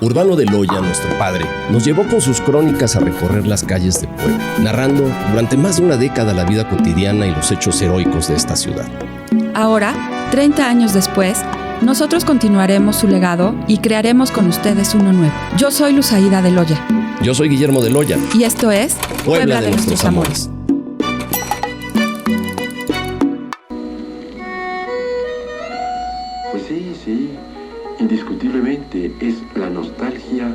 Urbano de Loya, nuestro padre, nos llevó con sus crónicas a recorrer las calles de Puebla, narrando durante más de una década la vida cotidiana y los hechos heroicos de esta ciudad. Ahora, 30 años después, nosotros continuaremos su legado y crearemos con ustedes uno nuevo. Yo soy Luzaida de Loya. Yo soy Guillermo de Loya. Y esto es Puebla de nuestros amores. Pues sí, indiscutiblemente es la nostalgia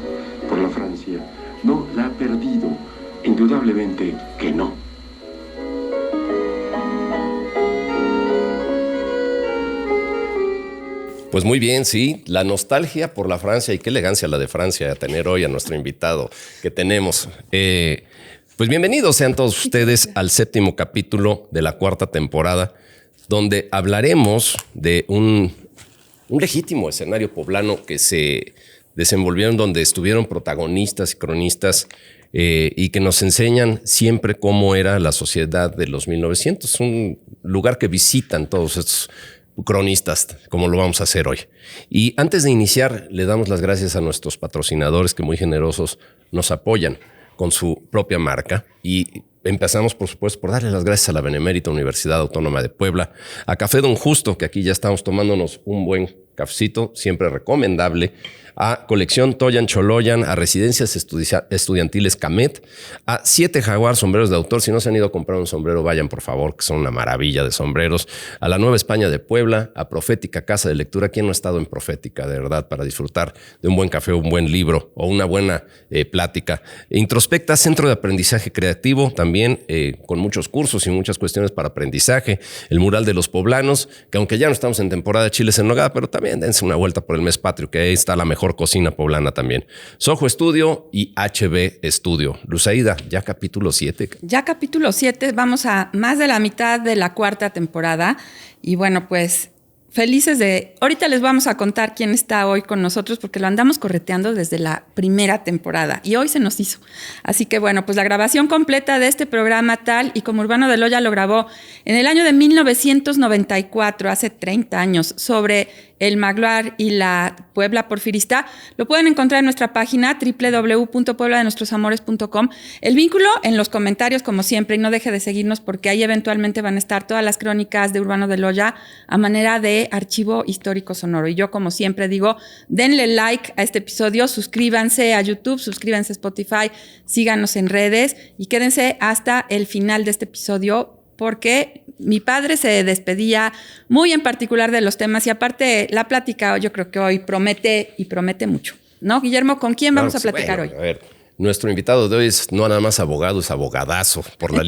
por la Francia. No la ha perdido, indudablemente que no. Pues muy bien, sí, la nostalgia por la Francia, y qué elegancia la de Francia tener hoy a nuestro invitado que tenemos. Pues bienvenidos sean todos ustedes al 7º capítulo de la 4ª temporada, donde hablaremos de un legítimo escenario poblano que se desenvolvieron, donde estuvieron protagonistas y cronistas y que nos enseñan siempre cómo era la sociedad de los 1900, un lugar que visitan todos estos cronistas, como lo vamos a hacer hoy. Y antes de iniciar, le damos las gracias a nuestros patrocinadores que muy generosos nos apoyan con su propia marca. Y empezamos, por supuesto, por darle las gracias a la Benemérita Universidad Autónoma de Puebla, a Café Don Justo, que aquí ya estamos tomándonos un buen cafecito, siempre recomendable, a Colección Toyan Choloyan, a Residencias Estudiantiles Camet, a 7 Jaguar sombreros de autor. Si no se han ido a comprar un sombrero, vayan por favor, que son una maravilla de sombreros. A la Nueva España de Puebla, a Profética Casa de Lectura. ¿Quién no ha estado en Profética, de verdad, para disfrutar de un buen café, un buen libro o una buena plática? Introspecta, Centro de Aprendizaje Creativo, también con muchos cursos y muchas cuestiones para aprendizaje. El Mural de los Poblanos, que aunque ya no estamos en temporada de chiles en nogada, pero también dense una vuelta por el mes patrio, que ahí está la mejor cocina poblana también. Soho Estudio y HB Estudio. Luzaida, ya capítulo 7. Ya capítulo 7, vamos a más de la mitad de la 4ª temporada. Y bueno, pues felices de... Ahorita les vamos a contar quién está hoy con nosotros porque lo andamos correteando desde la primera temporada y hoy se nos hizo. Así que bueno, pues la grabación completa de este programa tal y como Urbano de Loya lo grabó en el año de 1994, hace 30 años, sobre el Magloire y la Puebla porfirista, lo pueden encontrar en nuestra página www.puebladenuestrosamores.com. El vínculo en los comentarios, como siempre, y no deje de seguirnos porque ahí eventualmente van a estar todas las crónicas de Urbano de Loya a manera de archivo histórico sonoro. Y yo, como siempre, digo, denle like a este episodio, suscríbanse a YouTube, suscríbanse a Spotify, síganos en redes y quédense hasta el final de este episodio porque mi padre se despedía muy en particular de los temas y aparte la plática yo creo que hoy promete y promete mucho. ¿No, Guillermo? ¿Con quién vamos a platicar hoy? A ver, nuestro invitado de hoy es no nada más abogado, es abogadazo por la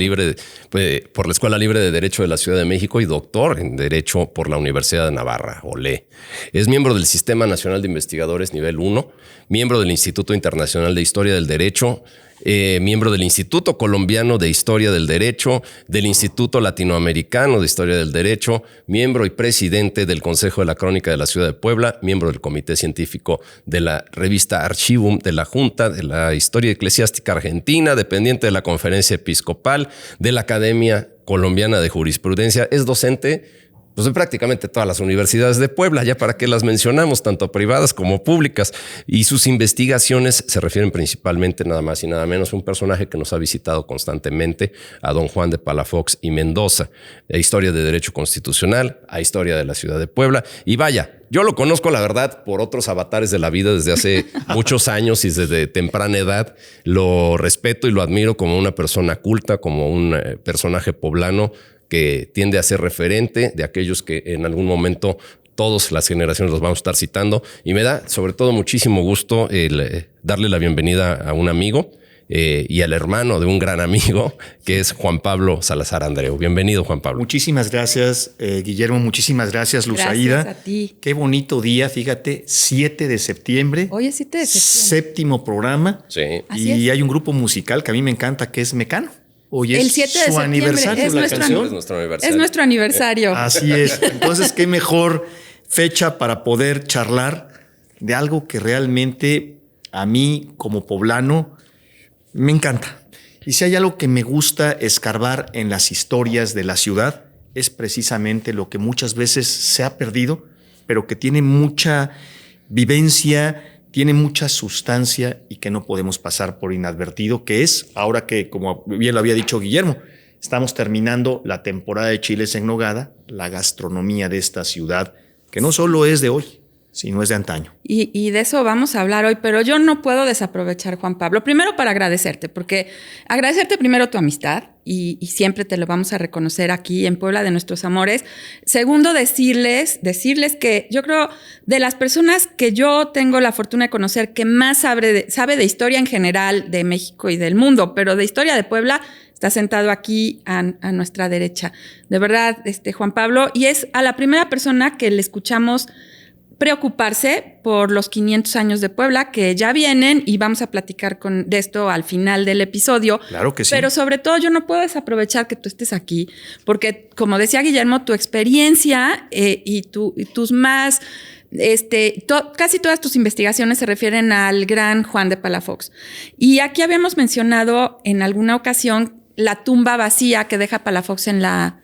por la Escuela Libre de Derecho de la Ciudad de México y doctor en Derecho por la Universidad de Navarra, OLE. Es miembro del Sistema Nacional de Investigadores Nivel 1, miembro del Instituto Internacional de Historia del Derecho, miembro del Instituto Colombiano de Historia del Derecho, del Instituto Latinoamericano de Historia del Derecho, miembro y presidente del Consejo de la Crónica de la Ciudad de Puebla, miembro del Comité Científico de la revista Archivum de la Junta de la Historia Eclesiástica Argentina, dependiente de la Conferencia Episcopal, de la Academia Colombiana de Jurisprudencia. Es docente pues de prácticamente todas las universidades de Puebla, ya para qué las mencionamos, tanto privadas como públicas. Y sus investigaciones se refieren principalmente, nada más y nada menos, a un personaje que nos ha visitado constantemente, a don Juan de Palafox y Mendoza, a historia de derecho constitucional, a historia de la ciudad de Puebla. Y vaya, yo lo conozco, la verdad, por otros avatares de la vida desde hace muchos años y desde temprana edad. Lo respeto y lo admiro como una persona culta, como un personaje poblano que tiende a ser referente de aquellos que en algún momento todas las generaciones los vamos a estar citando. Y me da sobre todo muchísimo gusto darle la bienvenida a un amigo y al hermano de un gran amigo, que es Juan Pablo Salazar Andreu. Bienvenido, Juan Pablo. Muchísimas gracias, Guillermo. Muchísimas gracias, Luzaida. Gracias a ti. Qué bonito día, fíjate, 7 de septiembre. Hoy es 7 de septiembre. 7º programa. Sí. Y hay un grupo musical que a mí me encanta, que es Mecano. Hoy es el 7 de su aniversario, es la nuestro, canción. Es nuestro aniversario. Así es. Entonces, qué mejor fecha para poder charlar de algo que realmente a mí, como poblano, me encanta. Y si hay algo que me gusta escarbar en las historias de la ciudad, es precisamente lo que muchas veces se ha perdido, pero que tiene mucha vivencia, tiene mucha sustancia y que no podemos pasar por inadvertido, que es, ahora que, como bien lo había dicho Guillermo, estamos terminando la temporada de chiles en nogada, la gastronomía de esta ciudad, que no solo es de hoy, sino es de antaño. Y de eso vamos a hablar hoy, pero yo no puedo desaprovechar, Juan Pablo. Primero, para agradecerte, porque agradecerte primero tu amistad, y siempre te lo vamos a reconocer aquí en Puebla de Nuestros Amores. Segundo, decirles que yo creo de las personas que yo tengo la fortuna de conocer que más sabe de historia en general de México y del mundo, pero de historia de Puebla, está sentado aquí a nuestra derecha. De verdad, Juan Pablo, y es a la primera persona que le escuchamos preocuparse por los 500 años de Puebla que ya vienen, y vamos a platicar de esto al final del episodio. Claro que sí. Pero sobre todo yo no puedo desaprovechar que tú estés aquí, porque como decía Guillermo, tu experiencia y tus más... casi todas tus investigaciones se refieren al gran Juan de Palafox. Y aquí habíamos mencionado en alguna ocasión la tumba vacía que deja Palafox en la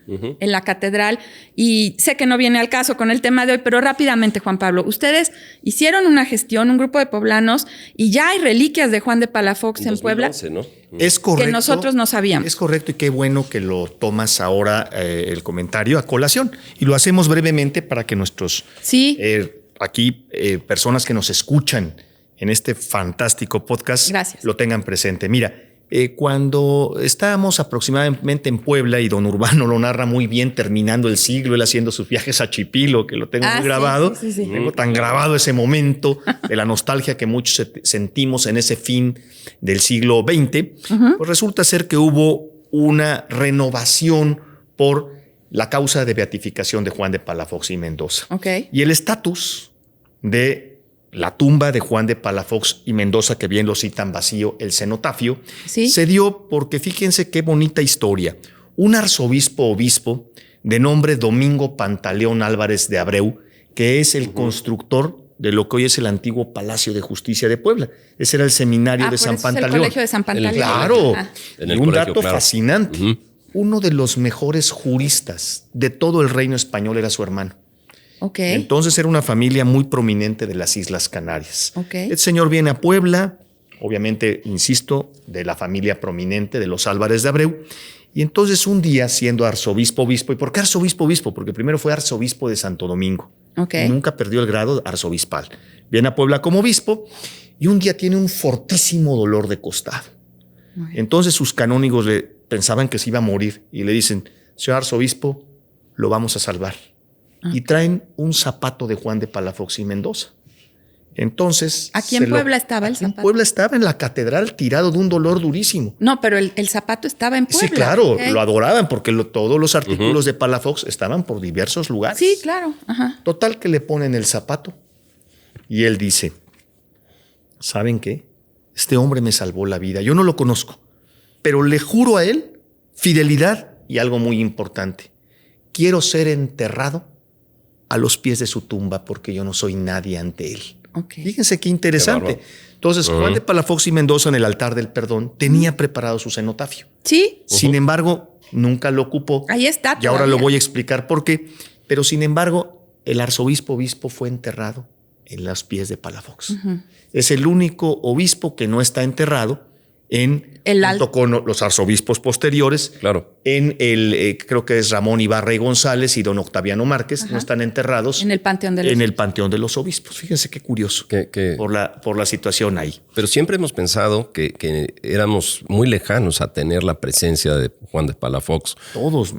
catedral, y sé que no viene al caso con el tema de hoy, pero rápidamente, Juan Pablo, ustedes hicieron una gestión, un grupo de poblanos, y ya hay reliquias de Juan de Palafox en 2011, Puebla. ¿No? Es correcto. Que nosotros no sabíamos. Es correcto, y qué bueno que lo tomas ahora el comentario a colación. Y lo hacemos brevemente para que nuestros personas que nos escuchan en este fantástico podcast lo tengan presente. Mira, cuando estábamos aproximadamente en Puebla, y don Urbano lo narra muy bien, terminando el siglo, él haciendo sus viajes a Chipilo, que lo tengo muy grabado. Sí. Tengo tan grabado ese momento de la nostalgia que muchos sentimos en ese fin del siglo XX. Pues resulta ser que hubo una renovación por la causa de beatificación de Juan de Palafox y Mendoza. Y el estatus de la tumba de Juan de Palafox y Mendoza, que bien lo citan vacío, el cenotafio, se dio porque fíjense qué bonita historia. Un obispo de nombre Domingo Pantaleón Álvarez de Abreu, que es el constructor de lo que hoy es el antiguo Palacio de Justicia de Puebla. Ese era el seminario de San Pantaleón. El colegio de San Pantaleón. Claro. Y un dato fascinante. Uno de los mejores juristas de todo el reino español era su hermano. Entonces era una familia muy prominente de las Islas Canarias. El señor viene a Puebla, obviamente, insisto, de la familia prominente de los Álvarez de Abreu, y entonces un día, siendo arzobispo, ¿y por qué arzobispo? Porque primero fue arzobispo de Santo Domingo. Y nunca perdió el grado arzobispal. Viene a Puebla como obispo y un día tiene un fortísimo dolor de costado. Entonces sus canónigos pensaban que se iba a morir y le dicen: señor arzobispo, lo vamos a salvar. Y traen un zapato de Juan de Palafox y Mendoza. Entonces... Aquí en Puebla estaba el zapato. En Puebla estaba en la catedral tirado de un dolor durísimo. No, pero el zapato estaba en Puebla. Sí, claro, lo adoraban porque todos los artículos de Palafox estaban por diversos lugares. Sí, claro. Total que le ponen el zapato y él dice: ¿saben qué? Este hombre me salvó la vida. Yo no lo conozco, pero le juro a él fidelidad y algo muy importante. Quiero ser enterrado a los pies de su tumba porque yo no soy nadie ante él. Fíjense qué interesante. Entonces, Juan de Palafox y Mendoza en el altar del perdón tenía preparado su cenotafio. Sí. Sin embargo, nunca lo ocupó. Ahí está. Y ahora lo voy a explicar por qué. Pero sin embargo, el obispo fue enterrado en los pies de Palafox. Es el único obispo que no está enterrado junto con los arzobispos posteriores, en creo que es Ramón Ibarra y González y don Octaviano Márquez, no están enterrados en el panteón de los obispos. Fíjense qué curioso por la situación ahí. Pero siempre hemos pensado que éramos muy lejanos a tener la presencia de Juan de Palafox. Todos.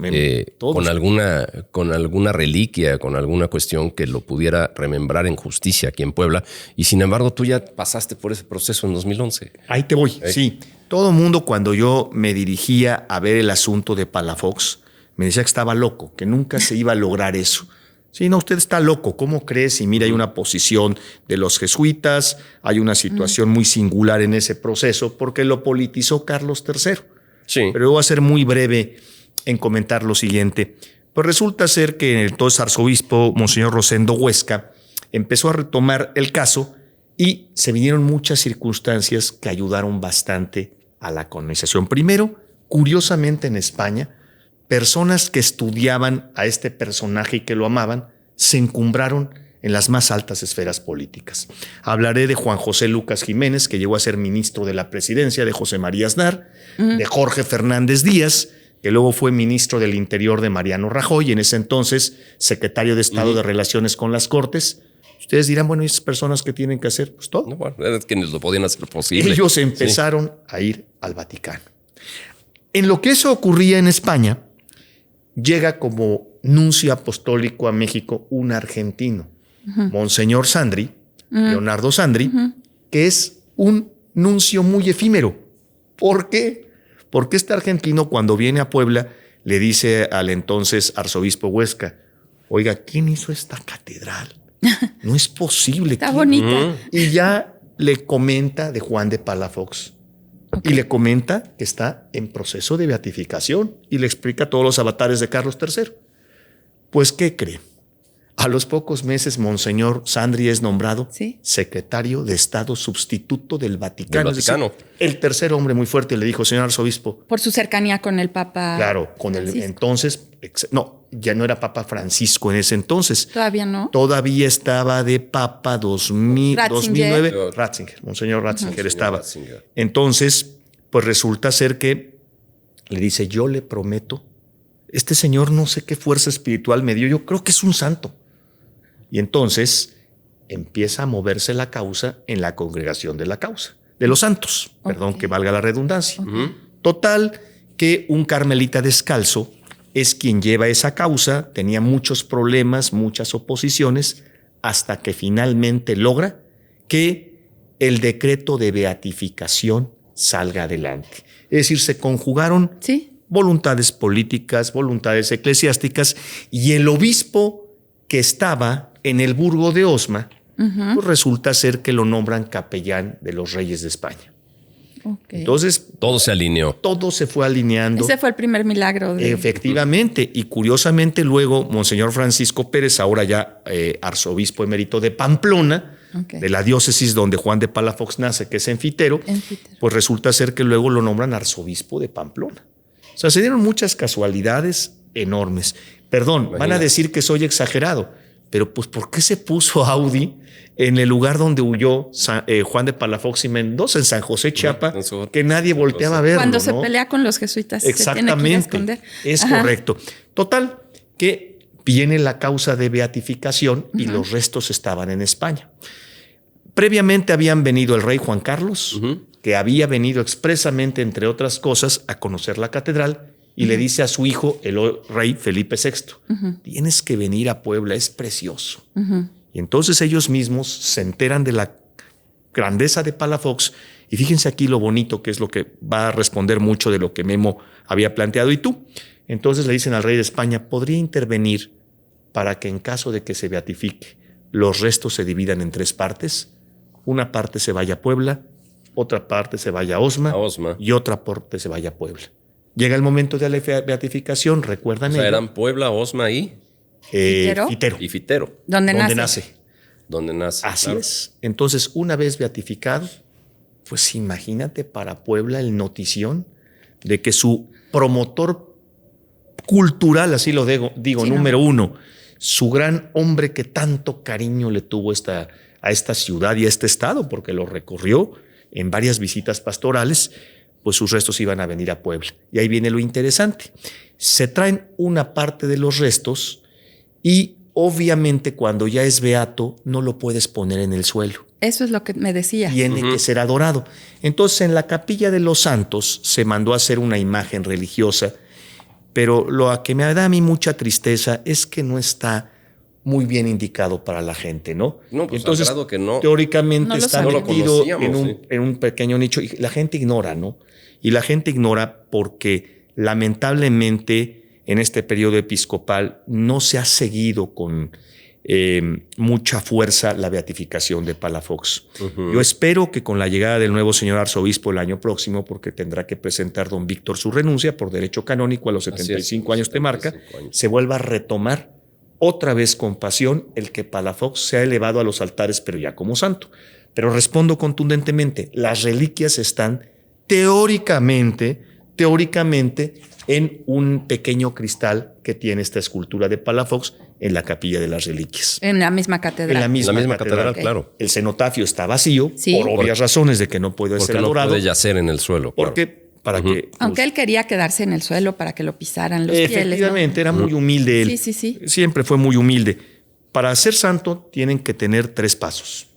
Con alguna reliquia, con alguna cuestión que lo pudiera remembrar en justicia aquí en Puebla. Y sin embargo, tú ya pasaste por ese proceso en 2011. Ahí te voy, sí. Todo mundo, cuando yo me dirigía a ver el asunto de Palafox, me decía que estaba loco, que nunca se iba a lograr eso. Sí, no, usted está loco, ¿cómo crees? Y mira, hay una posición de los jesuitas, hay una situación muy singular en ese proceso, porque lo politizó Carlos III. Sí. Pero yo voy a ser muy breve en comentar lo siguiente. Pues resulta ser que el entonces arzobispo, Monseñor Rosendo Huesca, empezó a retomar el caso y se vinieron muchas circunstancias que ayudaron bastante a la canonización. Primero, curiosamente en España, personas que estudiaban a este personaje y que lo amaban, se encumbraron en las más altas esferas políticas. Hablaré de Juan José Lucas Jiménez, que llegó a ser ministro de la presidencia de José María Aznar, de Jorge Fernández Díaz, que luego fue ministro del Interior de Mariano Rajoy, en ese entonces secretario de Estado de Relaciones con las Cortes. Ustedes dirán, bueno, ¿y esas personas qué tienen que hacer? Pues todo. No, bueno, es quienes lo podían hacer posible. Ellos empezaron a ir al Vaticano. En lo que eso ocurría en España, llega como nuncio apostólico a México un argentino, Monseñor Sandri, Leonardo Sandri, que es un nuncio muy efímero. ¿Por qué? Porque este argentino, cuando viene a Puebla, le dice al entonces arzobispo Huesca, oiga, ¿quién hizo esta catedral? No es posible. Está bonita. Y ya le comenta de Juan de Palafox. Y le comenta que está en proceso de beatificación y le explica todos los avatares de Carlos III. Pues, ¿qué cree? A los pocos meses, Monseñor Sandri es nombrado secretario de Estado sustituto del Vaticano. Del Vaticano. Es decir, el tercer hombre muy fuerte le dijo, señor arzobispo. Por su cercanía con el Papa. Claro, con el entonces, no, ya no era Papa Francisco en ese entonces. Todavía no. Todavía estaba de Papa 2009. Ratzinger, Monseñor Ratzinger estaba. Ratzinger. Entonces, pues resulta ser que le dice, yo le prometo, este señor no sé qué fuerza espiritual me dio, yo creo que es un santo. Y entonces empieza a moverse la causa en la congregación de la causa, de los santos, perdón, que valga la redundancia. Total, que un carmelita descalzo es quien lleva esa causa, tenía muchos problemas, muchas oposiciones, hasta que finalmente logra que el decreto de beatificación salga adelante. Es decir, se conjugaron voluntades políticas, voluntades eclesiásticas, y el obispo que estaba en el burgo de Osma, pues resulta ser que lo nombran capellán de los reyes de España. Entonces, todo se alineó. Todo se fue alineando. Ese fue el primer milagro. Efectivamente. Y curiosamente luego, Monseñor Francisco Pérez, ahora ya arzobispo emérito de Pamplona, de la diócesis donde Juan de Palafox nace, que es Enfitero, pues resulta ser que luego lo nombran arzobispo de Pamplona. O sea, se dieron muchas casualidades enormes. Perdón, imagínate. Van a decir que soy exagerado, pero pues ¿por qué se puso Audi en el lugar donde huyó Juan de Palafox y Mendoza, en San José, Chiapas, que nadie volteaba a verlo? Cuando se pelea con los jesuitas. Exactamente, se tiene que esconder. Es correcto. Total, que viene la causa de beatificación y los restos estaban en España. Previamente habían venido el rey Juan Carlos, que había venido expresamente, entre otras cosas, a conocer la catedral, y le dice a su hijo, el rey Felipe VI, tienes que venir a Puebla, es precioso. Y entonces ellos mismos se enteran de la grandeza de Palafox, y fíjense aquí lo bonito que es lo que va a responder mucho de lo que Memo había planteado y tú. Entonces le dicen al rey de España, ¿podría intervenir para que en caso de que se beatifique, los restos se dividan en 3 partes? Una parte se vaya a Puebla, otra parte se vaya a Osma. Y otra parte se vaya a Puebla. Llega el momento de la beatificación, recuerdan. O sea, eran Puebla, Osma y Fitero. Y Fitero. ¿Dónde nace? Donde nace. Así es. Entonces, una vez beatificado, pues imagínate para Puebla el notición de que su promotor cultural, así lo digo, número 1, su gran hombre que tanto cariño le tuvo a esta ciudad y a este estado, porque lo recorrió en varias visitas pastorales, pues sus restos iban a venir a Puebla. Y ahí viene lo interesante. Se traen una parte de los restos y obviamente cuando ya es beato no lo puedes poner en el suelo. Eso es lo que me decía. Tiene que ser adorado. Entonces en la capilla de los santos se mandó a hacer una imagen religiosa, pero lo que me da a mí mucha tristeza es que no está muy bien indicado para la gente, ¿no? No, pues entonces que no. Teóricamente está metido en un pequeño nicho y la gente ignora, ¿no? Y la gente ignora porque lamentablemente en este periodo episcopal no se ha seguido con mucha fuerza la beatificación de Palafox. Yo espero que con la llegada del nuevo señor arzobispo el año próximo, porque tendrá que presentar don Víctor su renuncia por derecho canónico a los 75 años de marca, se vuelva a retomar otra vez con pasión el que Palafox se ha elevado a los altares, pero ya como santo. Pero respondo contundentemente, las reliquias están teóricamente teóricamente en un pequeño cristal que tiene esta escultura de Palafox en la Capilla de las Reliquias. En la misma catedral. En la misma catedral, catedral, claro. El cenotafio está vacío, Sí. por obvias razones de que no puede Porque ser no adorado. puede yacer en el suelo. Claro. Porque para que... Aunque él quería quedarse en el suelo para que lo pisaran los fieles. Efectivamente, era muy humilde él. Sí. Siempre fue muy humilde. Para ser santo tienen que tener 3 pasos.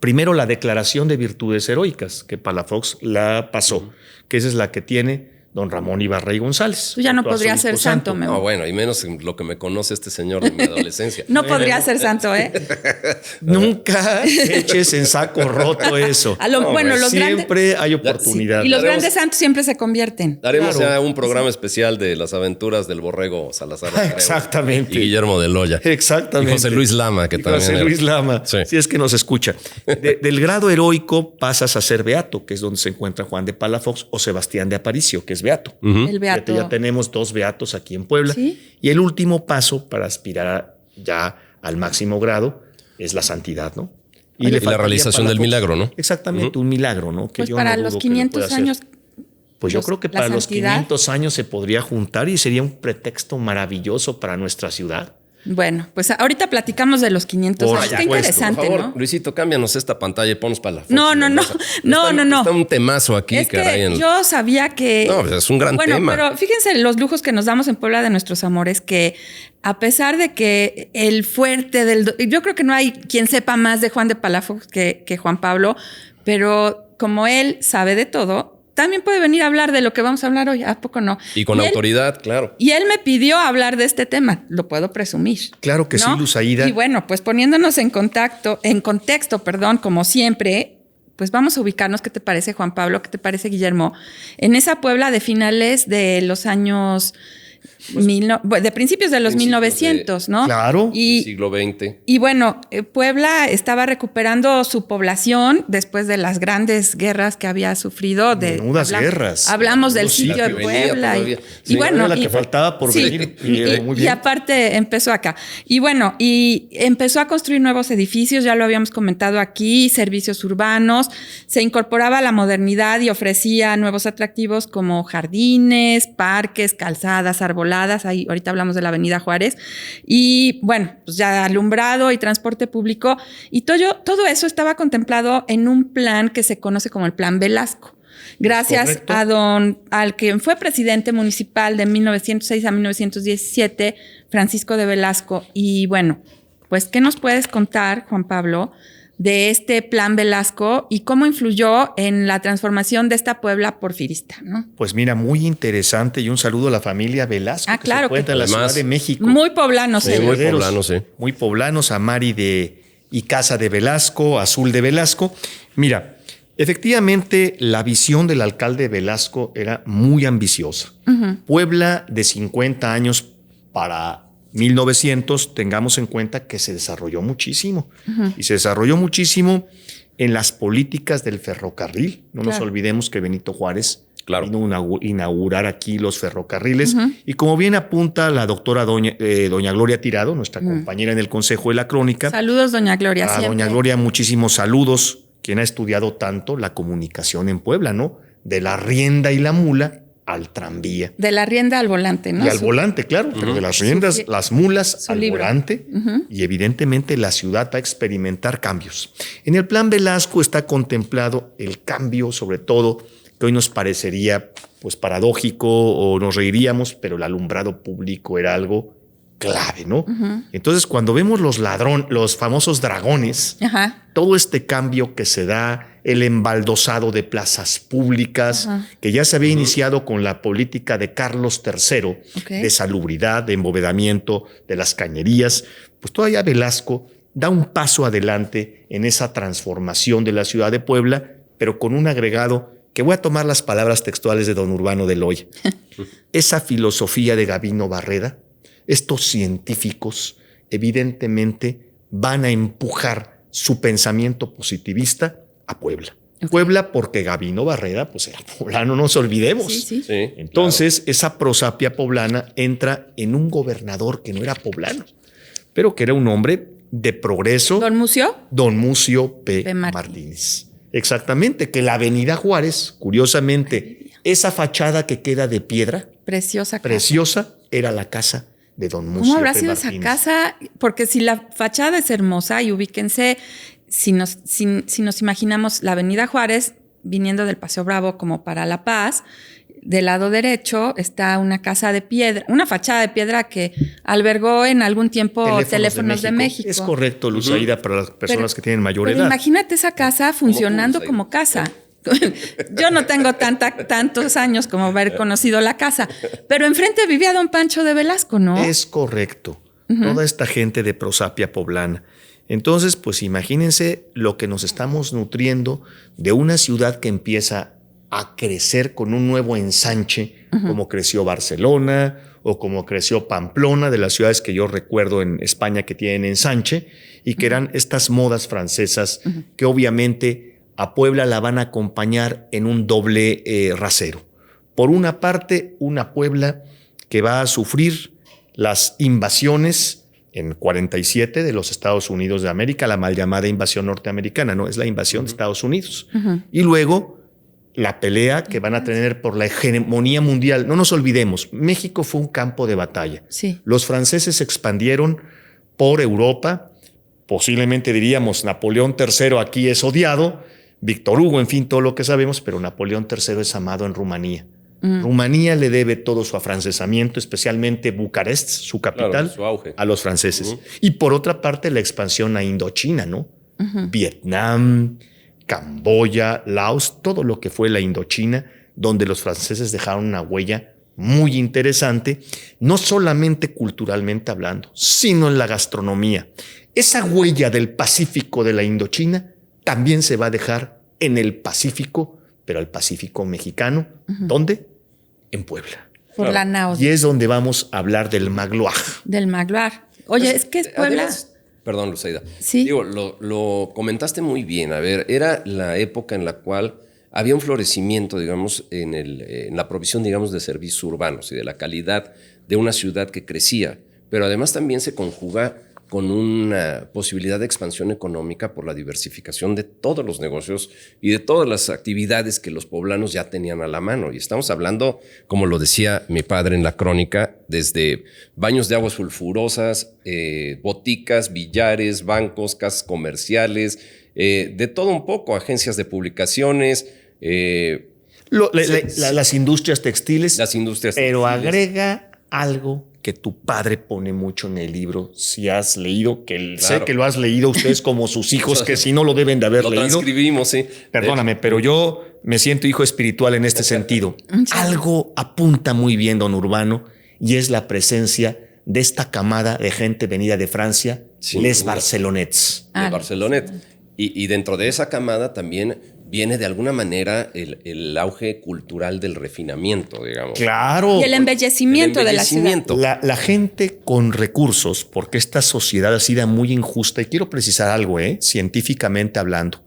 Primero, la declaración de virtudes heroicas, que Palafox la pasó, que esa es la que tiene don Ramón Ibarra y González. Tú ya no Doctor podrías arzobispo ser santo, Memo. No, bueno, y menos lo que me conoce este señor de mi adolescencia. No podría ser santo, ¿eh? Nunca eches en saco roto eso. Bueno, los grandes. Siempre hay oportunidad. Y los Haremos- grandes santos siempre se convierten. Haremos Claro. ya un programa especial de las aventuras del borrego Salazar. creo, Exactamente. Y Guillermo de Loya. Exactamente. Y José Luis Lama, que Y también José era. Luis Lama, Sí. si es que nos escucha. Del grado heroico pasas a ser beato, que es donde se encuentra Juan de Palafox, o Sebastián de Aparicio, que es beato. El beato. Fíjate, ya tenemos 2 beatos aquí en Puebla. Sí. Y el último paso para aspirar ya al máximo grado es la santidad, ¿no? Y la faltaría realización del Palafox. milagro, ¿no? Exactamente, un milagro, ¿no? Que Pues yo para no los dudo que lo 500 pueda hacer. años. Pues yo los- creo que la para los santidad. 500 años se podría juntar y sería un pretexto maravilloso para nuestra ciudad. Bueno, pues ahorita platicamos de los 500 Por años. Está supuesto, interesante, Por favor, ¿no? Luisito, cámbianos esta pantalla y ponos para la foto. No. No. Está un temazo aquí, Es caray. que en- yo sabía que. No, pues es un gran tema. Pero fíjense los lujos que nos damos en Puebla de nuestros amores, que a pesar de que el fuerte yo creo que no hay quien sepa más de Juan de Palafox que Juan Pablo, pero como él sabe de todo, también puede venir a hablar de lo que vamos a hablar hoy. ¿A poco no? Y con él- autoridad, claro. Y él me pidió hablar de este tema, lo puedo presumir. Claro que sí, Luz Aída. Y bueno, pues poniéndonos en contexto, como siempre, pues vamos a ubicarnos. ¿Qué te parece, Juan Pablo? ¿Qué te parece, Guillermo? En esa Puebla de finales de los años de principios de los Principios 1900, ¿no? Claro. Siglo XX. Y bueno, Puebla estaba recuperando su población después de las grandes guerras que había sufrido. Menudas guerras. Hablamos del Menudos sitio sitios. de Que venía Puebla. todavía. Y Sí, bueno, era la que faltaba por venir. Y muy y bien. aparte empezó acá. Y bueno, y empezó a construir nuevos edificios, ya lo habíamos comentado aquí, servicios urbanos, se incorporaba a la modernidad y ofrecía nuevos atractivos como jardines, parques, calzadas, arboladas. Ahí ahorita hablamos de la Avenida Juárez. Y bueno, pues ya alumbrado y transporte público. Y todo eso estaba contemplado en un plan que se conoce como el Plan Velasco. Gracias Correcto. al que fue presidente municipal de 1906 a 1917, Francisco de Velasco. Y bueno, pues, ¿qué nos puedes contar, Juan Pablo, de este Plan Velasco y cómo influyó en la transformación de esta Puebla porfirista, ¿no? Pues mira, muy interesante y un saludo a la familia Velasco, Ah, que claro, se encuentra en la además, Ciudad de México. Muy poblano, Sí, se muy Herederos, poblano, sí. Muy poblanos, a Mari de Icaza de Velasco, Azul de Velasco. Mira, efectivamente la visión del alcalde Velasco era muy ambiciosa. Puebla de 50 años para 1900, tengamos en cuenta que se desarrolló muchísimo. Y se desarrolló muchísimo en las políticas del ferrocarril. No nos Claro. olvidemos que Benito Juárez Claro. vino a inaugurar aquí los ferrocarriles. Y como bien apunta la doctora doña Gloria Tirado, nuestra compañera en el Consejo de la Crónica, Saludos, doña Gloria. a siempre. doña Gloria muchísimos saludos, quien ha estudiado tanto la comunicación en Puebla, ¿no? De la rienda y la mula al tranvía. De la rienda al volante, ¿no? Y al volante, claro, pero de las riendas, Su- las mulas su al libro. volante. Y evidentemente la ciudad va a experimentar cambios. En el Plan Velasco está contemplado el cambio, sobre todo, que hoy nos parecería pues paradójico o nos reiríamos, pero el alumbrado público era algo clave, ¿no? Entonces, cuando vemos los famosos dragones, Ajá. todo este cambio que se da, el embaldosado de plazas públicas, que ya se había iniciado con la política de Carlos III, Ok. de salubridad, de embovedamiento de las cañerías, pues todavía Velasco da un paso adelante en esa transformación de la ciudad de Puebla, pero con un agregado que voy a tomar las palabras textuales de don Urbano de Loya. Esa filosofía de Gabino Barreda, estos científicos evidentemente van a empujar su pensamiento positivista a Puebla. Ok. Puebla porque Gabino Barreda pues era poblano, no nos olvidemos. Sí, sí. Sí, Entonces esa prosapia poblana entra en un gobernador que no era poblano, pero que era un hombre de progreso, ¿Don Mucio? don Mucio P. P. Martínez. Exactamente, que la Avenida Juárez, curiosamente, Esa fachada que queda de piedra, Preciosa casa. preciosa, era la casa de don Mucio ¿Cómo habrá P. sido Martínez. esa casa? Porque si la fachada es hermosa, y ubíquense, si nos imaginamos la Avenida Juárez viniendo del Paseo Bravo como para La Paz, del lado derecho está una casa de piedra, una fachada de piedra que albergó en alún tiempo Teléfonos de México. Es correcto, Luzaida, para las personas que tienen mayor edad. Imagínate esa casa funcionando tú, como casa. Yo no tengo tantos años como haber conocido la casa, pero enfrente vivía don Pancho de Velasco, ¿no? Es correcto. Toda esta gente de prosapia poblana. Entonces, pues imagínense lo que nos estamos nutriendo de una ciudad que empieza a crecer con un nuevo ensanche, como creció Barcelona o como creció Pamplona, de las ciudades que yo recuerdo en España que tienen ensanche, y que eran estas modas francesas que obviamente a Puebla la van a acompañar en un doble rasero. Por una parte, una Puebla que va a sufrir las invasiones en 47 de los Estados Unidos de América, la mal llamada invasión norteamericana, no, es la invasión de Estados Unidos. Y luego la pelea que van a tener por la hegemonía mundial. No nos olvidemos, México fue un campo de batalla. Sí. Los franceses se expandieron por Europa, posiblemente diríamos Napoleón III aquí es odiado, Víctor Hugo, en fin, todo lo que sabemos, pero Napoleón III es amado en Rumanía. Rumanía le debe todo su afrancesamiento, especialmente Bucarest, su capital, Claro, su auge. a los franceses. Y por otra parte, la expansión a Indochina, ¿no? Vietnam, Camboya, Laos, todo lo que fue la Indochina, donde los franceses dejaron una huella muy interesante, no solamente culturalmente hablando, sino en la gastronomía. Esa huella del Pacífico de la Indochina también se va a dejar en el Pacífico, pero el Pacífico mexicano. ¿Dónde? En Puebla. Por la náusea. Y es donde vamos a hablar del Magloire. Del Magloire. Oye, es que es Puebla. Además, perdón, Luzaida. Sí. Digo, lo comentaste muy bien. A ver, era la época en la cual había un florecimiento, digamos, en la provisión, digamos, de servicios urbanos y de la calidad de una ciudad que crecía. Pero además también se conjuga con una posibilidad de expansión económica por la diversificación de todos los negocios y de todas las actividades que los poblanos ya tenían a la mano. Y estamos hablando, como lo decía mi padre en la crónica, desde baños de aguas sulfurosas, boticas, billares, bancos, casas comerciales, de todo un poco, agencias de publicaciones. Las industrias textiles. Las industrias pero textiles. agrega algo que tu padre pone mucho en el libro, si has leído, que Claro. sé que lo has leído ustedes como sus hijos, que si no lo deben de haber Lo leído. transcribimos, sí. Perdóname, pero yo me siento hijo espiritual en este sentido. Algo apunta muy bien don Urbano, y es la presencia de esta camada de gente venida de Francia, Sin les duda. Barcelonets. De Barcelonet. Y dentro de esa camada también viene de alguna manera el auge cultural del refinamiento, digamos. Claro. Y el embellecimiento, El de la ciudad. embellecimiento. La gente con recursos, porque esta sociedad ha sido muy injusta, y quiero precisar algo, científicamente hablando.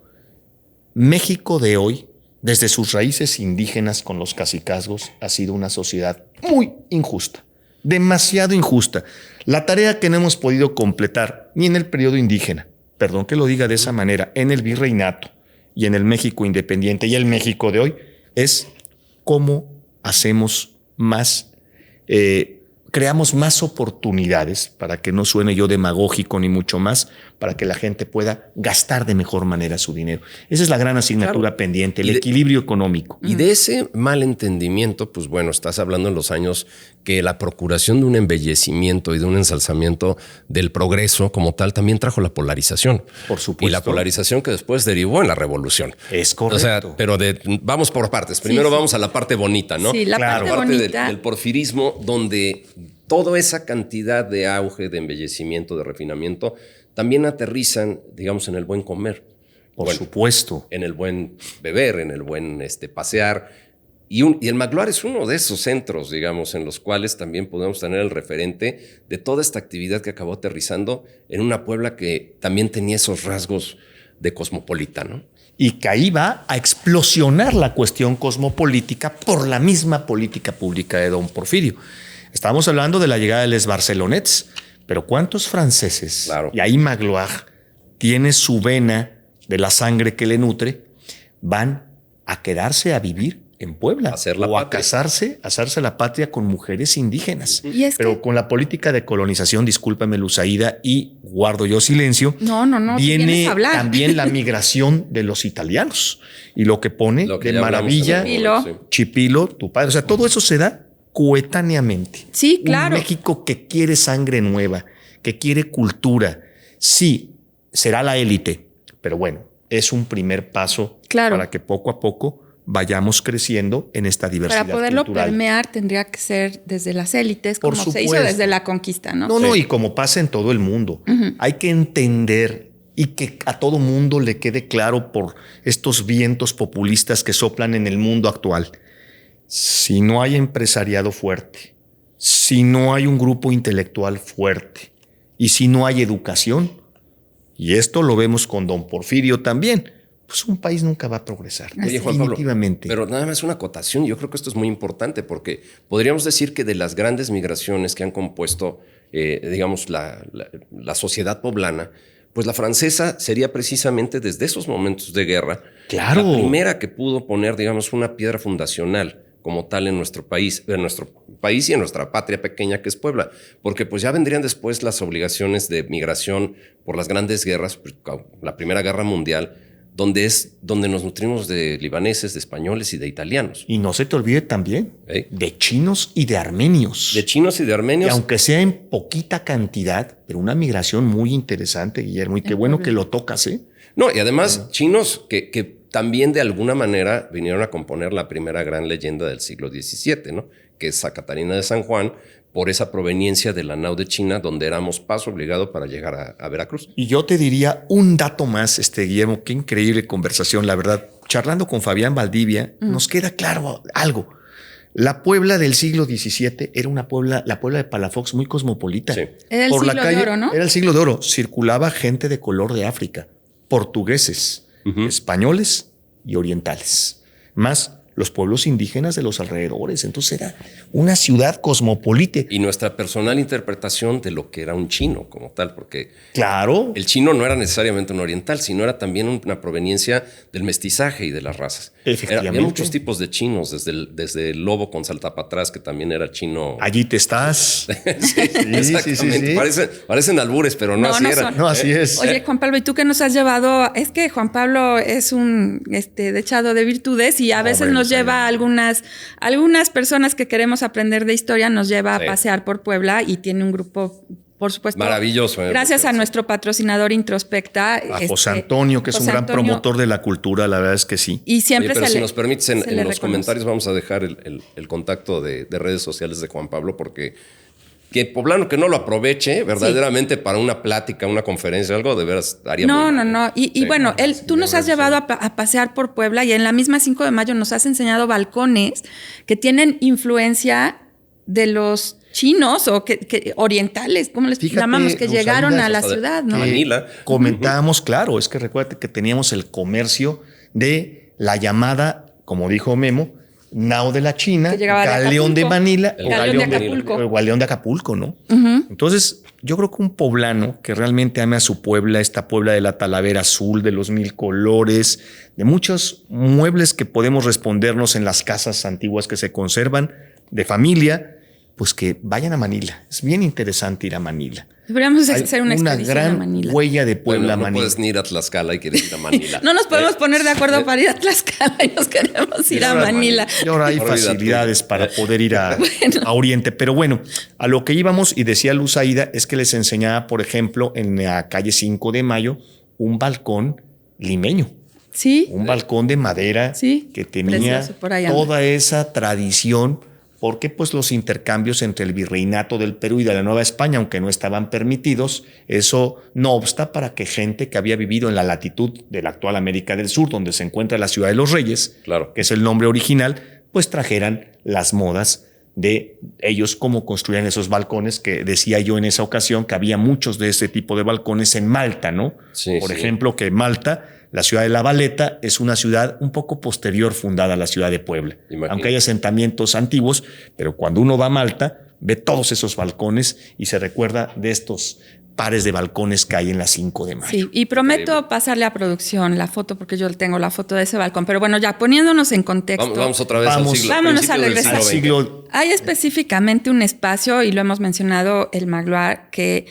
México de hoy, desde sus raíces indígenas con los cacicazgos, ha sido una sociedad muy injusta, demasiado injusta. La tarea que no hemos podido completar ni en el periodo indígena, perdón que lo diga de esa manera, en el virreinato y en el México independiente y el México de hoy, es cómo hacemos más, creamos más oportunidades, para que no suene yo demagógico ni mucho más, para que la gente pueda gastar de mejor manera su dinero. Esa es la gran asignatura pendiente, el equilibrio económico. Y de ese mal entendimiento, pues bueno, estás hablando en los años que la procuración de un embellecimiento y de un ensalzamiento del progreso como tal también trajo la polarización. Por supuesto. Y la polarización que después derivó en la revolución. Es correcto. O sea, pero vamos por partes. Primero vamos a la parte bonita, ¿no? Sí, la Claro. parte parte bonita. del porfirismo, donde toda esa cantidad de auge, de embellecimiento, de refinamiento, también aterrizan, digamos, en el buen comer. Por Bueno, supuesto. en el buen beber, en el buen pasear. Y el Magloire es uno de esos centros, digamos, en los cuales también podemos tener el referente de toda esta actividad que acabó aterrizando en una Puebla que también tenía esos rasgos de cosmopolita, ¿no? Y que ahí va a explosionar la cuestión cosmopolítica por la misma política pública de don Porfirio. Estamos hablando de la llegada de les Barcelonets, pero ¿cuántos franceses? Claro. Y ahí Magloire tiene su vena de la sangre que le nutre, van a quedarse a vivir en Puebla. Hacer la o a patria. casarse, hacerse la patria con mujeres indígenas. Y es Pero que- con la política de colonización, discúlpame, Luzaida, y guardo yo silencio. No, tú vienes Viene a hablar. también la migración de los italianos. Y lo que pone Lo que de ya hablamos maravilla, en algún momento, sí. Chipilo, tu padre. O sea, todo eso se da coetáneamente. Sí, claro. Un México que quiere sangre nueva, que quiere cultura. Sí, será la élite, pero bueno, es un primer paso Claro. para que poco a poco vayamos creciendo en esta diversidad Para poderlo cultural. permear tendría que ser desde las élites, Por como se hizo supuesto. desde la conquista, ¿no? No, y como pasa en todo el mundo. Hay que entender y que a todo mundo le quede claro por estos vientos populistas que soplan en el mundo actual. Si no hay empresariado fuerte, si no hay un grupo intelectual fuerte y si no hay educación, y esto lo vemos con don Porfirio también, pues un país nunca va a progresar. Oye, Juan Pablo, definitivamente. pero nada más una acotación. Yo creo que esto es muy importante porque podríamos decir que de las grandes migraciones que han compuesto, digamos, la sociedad poblana, pues la francesa sería precisamente desde esos momentos de guerra Claro. la primera que pudo poner, digamos, una piedra fundacional como tal en nuestro país y en nuestra patria pequeña que es Puebla, porque pues ya vendrían después las obligaciones de migración por las grandes guerras, la Primera Guerra Mundial, donde nos nutrimos de libaneses, de españoles y de italianos. Y no se te olvide también de chinos y de armenios. De chinos y de Y armenios. aunque sea en poquita cantidad, pero una migración muy interesante, Guillermo, y qué bueno que lo tocas, ¿eh? No, y además chinos que también de alguna manera vinieron a componer la primera gran leyenda del siglo XVII, ¿no? Que es Santa Catarina de San Juan, por esa proveniencia de la nao de China, donde éramos paso obligado para llegar a Veracruz. Y yo te diría un dato más, Guillermo, qué increíble conversación, la verdad. Charlando con Fabián Valdivia, nos queda claro algo. La Puebla del siglo XVII era la Puebla de Palafox muy cosmopolita. Sí. Era el siglo de oro, ¿no? Era el siglo de oro. Circulaba gente de color de África, portugueses, españoles y orientales, más los pueblos indígenas de los alrededores. Entonces era una ciudad cosmopolita. Y nuestra personal interpretación de lo que era un chino como tal, porque Claro. el chino no era necesariamente un oriental, sino era también una proveniencia del mestizaje y de las razas. Efectivamente. Había muchos tipos de chinos, desde el lobo con salta para atrás, que también era chino. Allí te estás. Exactamente. Parecen albures, pero no, así no era. son. No, así es. Oye, Juan Pablo, ¿y tú qué nos has llevado? Es que Juan Pablo es un dechado de virtudes y a veces bueno, nos lleva a algunas personas que queremos aprender de historia, nos lleva Sí. a pasear por Puebla y tiene un grupo, por supuesto. Maravilloso. Gracias a porque- nuestro patrocinador Introspecta. A José Antonio, que es un José gran Antonio, promotor de la cultura, la verdad es que sí. Y siempre Oye, pero se si le- nos permites, en se le los reconoce. comentarios vamos a dejar el contacto de redes sociales de Juan Pablo, porque que poblano que no lo aproveche verdaderamente para una plática, una conferencia, algo de veras haría No, muy no, mal. no. Y Sí. bueno, tú nos has llevado a pasear por Puebla y en la misma 5 de mayo nos has enseñado balcones que tienen influencia de los chinos o que orientales, ¿cómo les Fíjate, llamamos? Que Rosalía, llegaron a la hasta de- ciudad, ¿no? que- Manila. Comentábamos, claro, es que recuérdate que teníamos el comercio de la llamada, como dijo Memo, nao de la China, Que llegaba de galeón de Acapulco. Manila, El o galeón de Acapulco. o galeón de Acapulco, ¿no? Entonces, yo creo que un poblano que realmente ame a su Puebla, esta Puebla de la Talavera Azul, de los 1000 colores, de muchos muebles que podemos respondernos en las casas antiguas que se conservan, de familia, pues que vayan a Manila. Es bien interesante ir a Manila. Deberíamos Hay hacer una expedición a gran Manila. huella de Puebla Bueno, a no Manila. puedes ni ir a Tlaxcala y quieres ir a Manila. No nos podemos poner de acuerdo para ir a Tlaxcala y nos queremos ir a ahora Manila. Y ahora hay Olvídate. facilidades para poder ir a Oriente. Pero bueno, a lo que íbamos, y decía Luz Aida, es que les enseñaba, por ejemplo, en la calle 5 de Mayo, un balcón limeño. Sí. Un balcón de madera Sí, que tenía precioso, por ahí anda. toda esa tradición, porque pues los intercambios entre el virreinato del Perú y de la Nueva España, aunque no estaban permitidos, eso no obsta para que gente que había vivido en la latitud de la actual América del Sur, donde se encuentra la Ciudad de los Reyes, Claro. que es el nombre original, pues trajeran las modas de ellos, cómo construían esos balcones, que decía yo en esa ocasión que había muchos de este tipo de balcones en Malta, ¿no? Sí, Por sí. ejemplo, que Malta, la ciudad de La Valeta, es una ciudad un poco posterior fundada a la ciudad de Puebla. Imagínate. Aunque hay asentamientos antiguos, pero cuando uno va a Malta, ve todos esos balcones y se recuerda de estos pares de balcones que hay en la 5 de mayo. Sí, y prometo pasarle a producción la foto, porque yo tengo la foto de ese balcón. Pero bueno, ya poniéndonos en contexto. Vamos otra vez Vamos. al siglo. Vámonos a principio del regresar. siglo XX. Hay específicamente un espacio, y lo hemos mencionado, el Magloire, que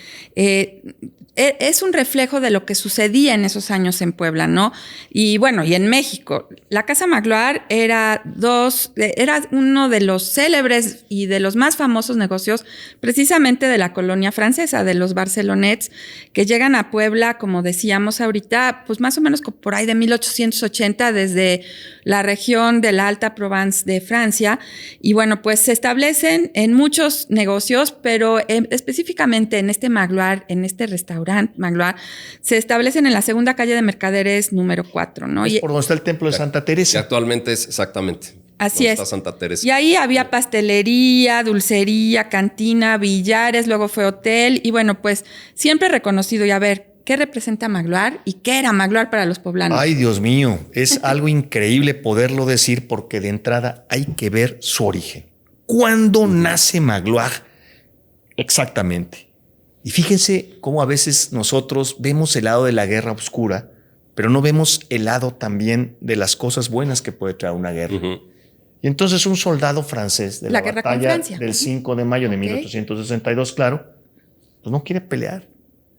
es un reflejo de lo que sucedía en esos años en Puebla, ¿no? Y bueno, y en México. La Casa Magloire era uno de los célebres y de los más famosos negocios precisamente de la colonia francesa, de los Barcelonets, que llegan a Puebla, como decíamos ahorita, pues más o menos por ahí de 1880, desde la región de la Alta Provence de Francia. Y bueno, pues se establecen en muchos negocios, pero específicamente en este Magloire, en este restaurante Magloire, se establecen en la segunda calle de Mercaderes número 4, ¿no? Es por donde está el templo de Santa Que Teresa. actualmente es exactamente. Así donde es. está Santa Teresa. Y ahí había pastelería, dulcería, cantina, billares, luego fue hotel y bueno, pues siempre reconocido. Y a ver, ¿qué representa Magloire y qué era Magloire para los poblanos? Ay, Dios mío, es algo increíble poderlo decir porque de entrada hay que ver su origen. ¿Cuándo nace Magloire? Exactamente. Y fíjense cómo a veces nosotros vemos el lado de la guerra oscura, pero no vemos el lado también de las cosas buenas que puede traer una guerra. Y entonces un soldado francés de la guerra con batalla Francia. del 5 de mayo de 1862, claro, pues no quiere pelear.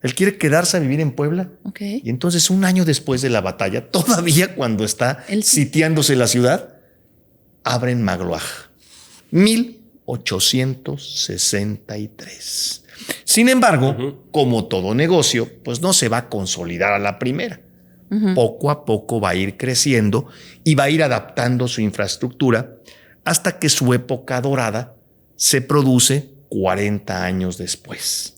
Él quiere quedarse a vivir en Puebla. Y entonces un año después de la batalla, todavía cuando está sitiándose la ciudad, abren Magloire. 1863. Sin embargo, como todo negocio, pues no se va a consolidar a la primera. Poco a poco va a ir creciendo y va a ir adaptando su infraestructura hasta que su época dorada se produce 40 años después.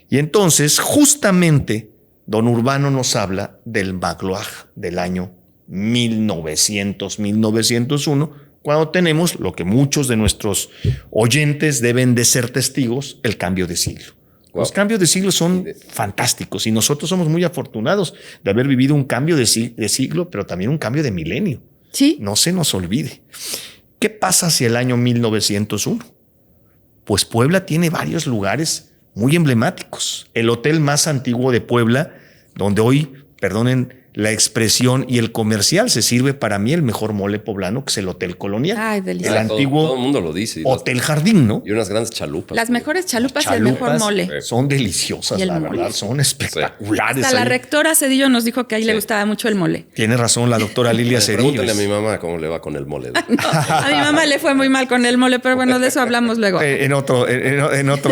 Y entonces, justamente, don Urbano nos habla del Magloire del año 1900-1901, cuando tenemos lo que muchos de nuestros oyentes deben de ser testigos, el cambio de siglo. Los cambios de siglo son fantásticos y nosotros somos muy afortunados de haber vivido un cambio de siglo, pero también un cambio de milenio. Sí. No se nos olvide. ¿Qué pasa hacia el año 1901? Pues Puebla tiene varios lugares muy emblemáticos. El hotel más antiguo de Puebla, donde hoy, perdonen la expresión y el comercial, se sirve para mí el mejor mole poblano, que es el Hotel Colonial. Ay, delicioso. El antiguo todo el mundo lo dice. Hotel Jardín, ¿no? Y unas grandes chalupas. Las mejores chalupas y el mejor mole. Son deliciosas, Y el la mole. verdad, son espectaculares. Hasta la ahí. rectora Cedillo nos dijo que a ella le gustaba mucho el mole. Tiene razón la doctora Lilia Cedillo. Pregúntale a mi mamá cómo le va con el mole. No, a mi mamá le fue muy mal con el mole, pero bueno, de eso hablamos luego. En otro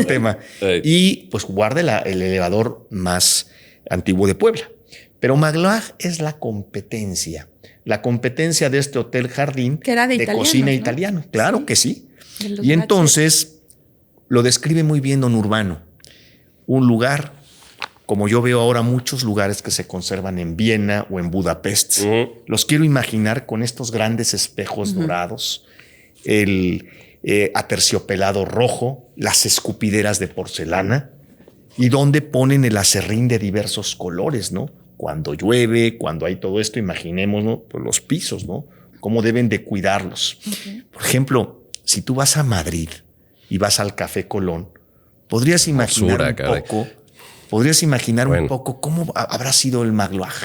tema. Y pues guarde el elevador más antiguo de Puebla. Pero Magloire es la competencia de este Hotel Jardín, que era de cocina ¿no? italiano. Claro Sí. que sí. De Y entonces lo describe muy bien don Urbano. Un lugar, como yo veo ahora muchos lugares que se conservan en Viena o en Budapest. Los quiero imaginar con estos grandes espejos dorados, el aterciopelado rojo, las escupideras de porcelana y donde ponen el aserrín de diversos colores, ¿no? Cuando llueve, cuando hay todo esto, imaginémonos pues, los pisos, ¿no? Cómo deben de cuidarlos. Por ejemplo, si tú vas a Madrid y vas al Café Colón, podrías imaginar un poco cómo habrá sido el Magloire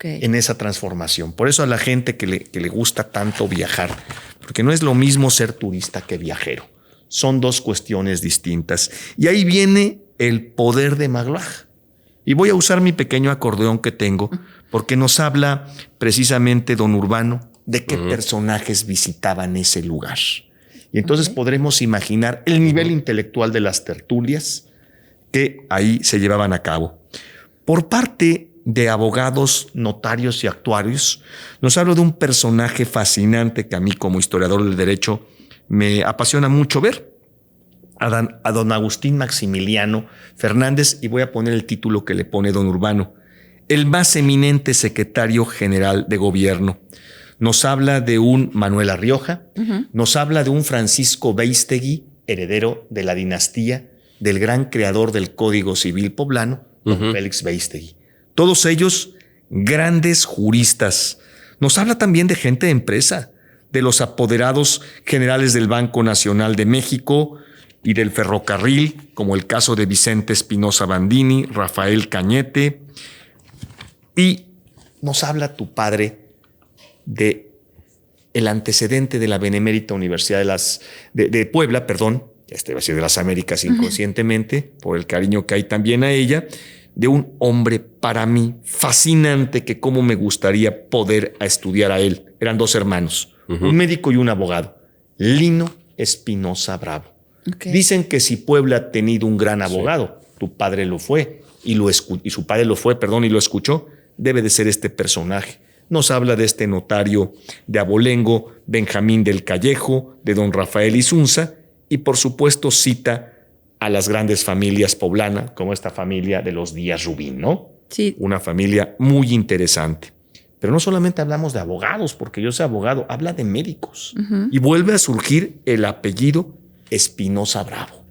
en esa transformación. Por eso a la gente que le gusta tanto viajar, porque no es lo mismo ser turista que viajero. Son dos cuestiones distintas. Y ahí viene el poder de Magloire. Y voy a usar mi pequeño acordeón que tengo, porque nos habla precisamente don Urbano de qué personajes visitaban ese lugar. Y entonces podremos imaginar el nivel intelectual de las tertulias que ahí se llevaban a cabo. Por parte de abogados, notarios y actuarios, nos habla de un personaje fascinante que a mí como historiador del derecho me apasiona mucho ver. A don Agustín Maximiliano Fernández, y voy a poner el título que le pone don Urbano, el más eminente secretario general de gobierno. Nos habla de un Manuel Arrioja, nos habla de un Francisco Beistegui, heredero de la dinastía del gran creador del Código Civil poblano, don Félix Beistegui. Todos ellos grandes juristas. Nos habla también de gente de empresa, de los apoderados generales del Banco Nacional de México, y del ferrocarril, como el caso de Vicente Espinosa Bandini, Rafael Cañete. Y nos habla tu padre de el antecedente de la Benemérita Universidad de Puebla, perdón, iba a decir de las Américas inconscientemente, por el cariño que hay también a ella, de un hombre para mí fascinante que cómo me gustaría poder estudiar a él. Eran dos hermanos, un médico y un abogado, Lino Espinosa Bravo. Okay. Dicen que si Puebla ha tenido un gran abogado, tu padre lo fue y su padre lo fue, perdón, y lo escuchó, debe de ser este personaje. Nos habla de este notario de Abolengo, Benjamín del Callejo, de don Rafael Isunza, y por supuesto cita a las grandes familias poblanas, como esta familia de los Díaz Rubín, ¿no? Sí. Una familia muy interesante. Pero no solamente hablamos de abogados, porque yo soy abogado, habla de médicos. Y vuelve a surgir el apellido Espinosa Bravo,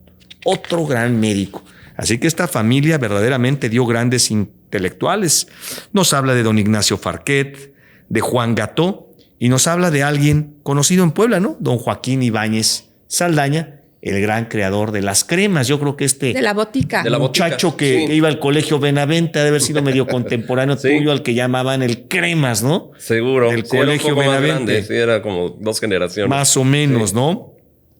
otro gran médico. Así que esta familia verdaderamente dio grandes intelectuales. Nos habla de don Ignacio Farquet, de Juan Gató, y nos habla de alguien conocido en Puebla, ¿no? Don Joaquín Ibáñez Saldaña, el gran creador de las cremas. Yo creo que de la botica. De la muchacho botica, que iba al colegio Benavente, debe haber sido medio contemporáneo tuyo, al que llamaban el Cremas, ¿no? Seguro. El colegio Benavente. Sí, era como 2 generaciones. Más o menos, ¿no?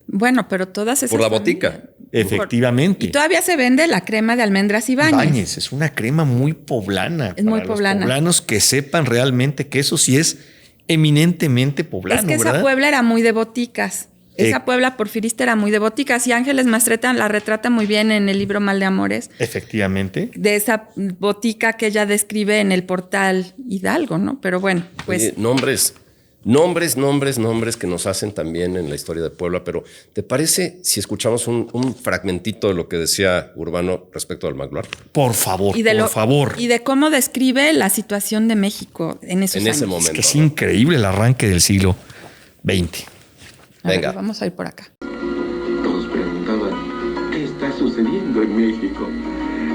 Bueno, pero todas esas... Por la botica. Efectivamente. Y todavía se vende la crema de almendras Ibáñez. Es una crema muy poblana. Es muy poblana. Los poblanos que sepan realmente que eso sí es eminentemente poblano, es que ¿verdad? esa Puebla era muy de boticas. Esa Puebla porfirista era muy de boticas y Ángeles Mastreta la retrata muy bien en el libro Mal de Amores. Efectivamente. De esa botica que ella describe en el portal Hidalgo, ¿no? Pero bueno, pues... Oye, nombres que nos hacen también en la historia de Puebla, pero ¿te parece si escuchamos un fragmentito de lo que decía Urbano respecto al Magloire? Por favor, por favor. Y de cómo describe la situación de México en esos años. Ese momento. Es que es increíble el arranque del siglo XX. Venga. Ver, vamos a ir por acá. Todos preguntaban, ¿qué está sucediendo en México?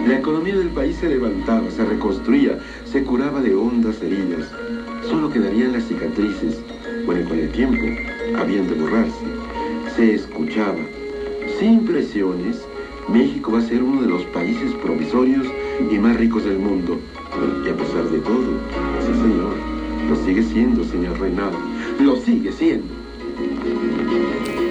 La economía del país se levantaba, se reconstruía, se curaba de hondas heridas. Solo quedarían las cicatrices, bueno, con el tiempo habían de borrarse. Se escuchaba, sin presiones, México va a ser uno de los países provisorios y más ricos del mundo. Y a pesar de todo, sí señor, lo sigue siendo, señor Reinaldo, lo sigue siendo.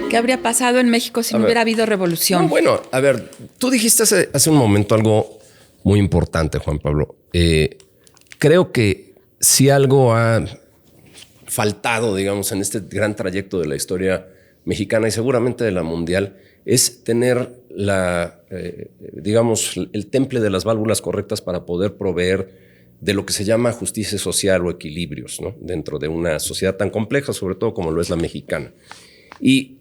¿Qué habría pasado en México si no hubiera habido revolución? No, bueno, a ver, tú dijiste hace un momento algo muy importante, Juan Pablo. Creo que si algo ha faltado, digamos, en este gran trayecto de la historia mexicana y seguramente de la mundial, es tener digamos, el temple de las válvulas correctas para poder proveer de lo que se llama justicia social o equilibrios, ¿no? Dentro de una sociedad tan compleja, sobre todo como lo es la mexicana. Y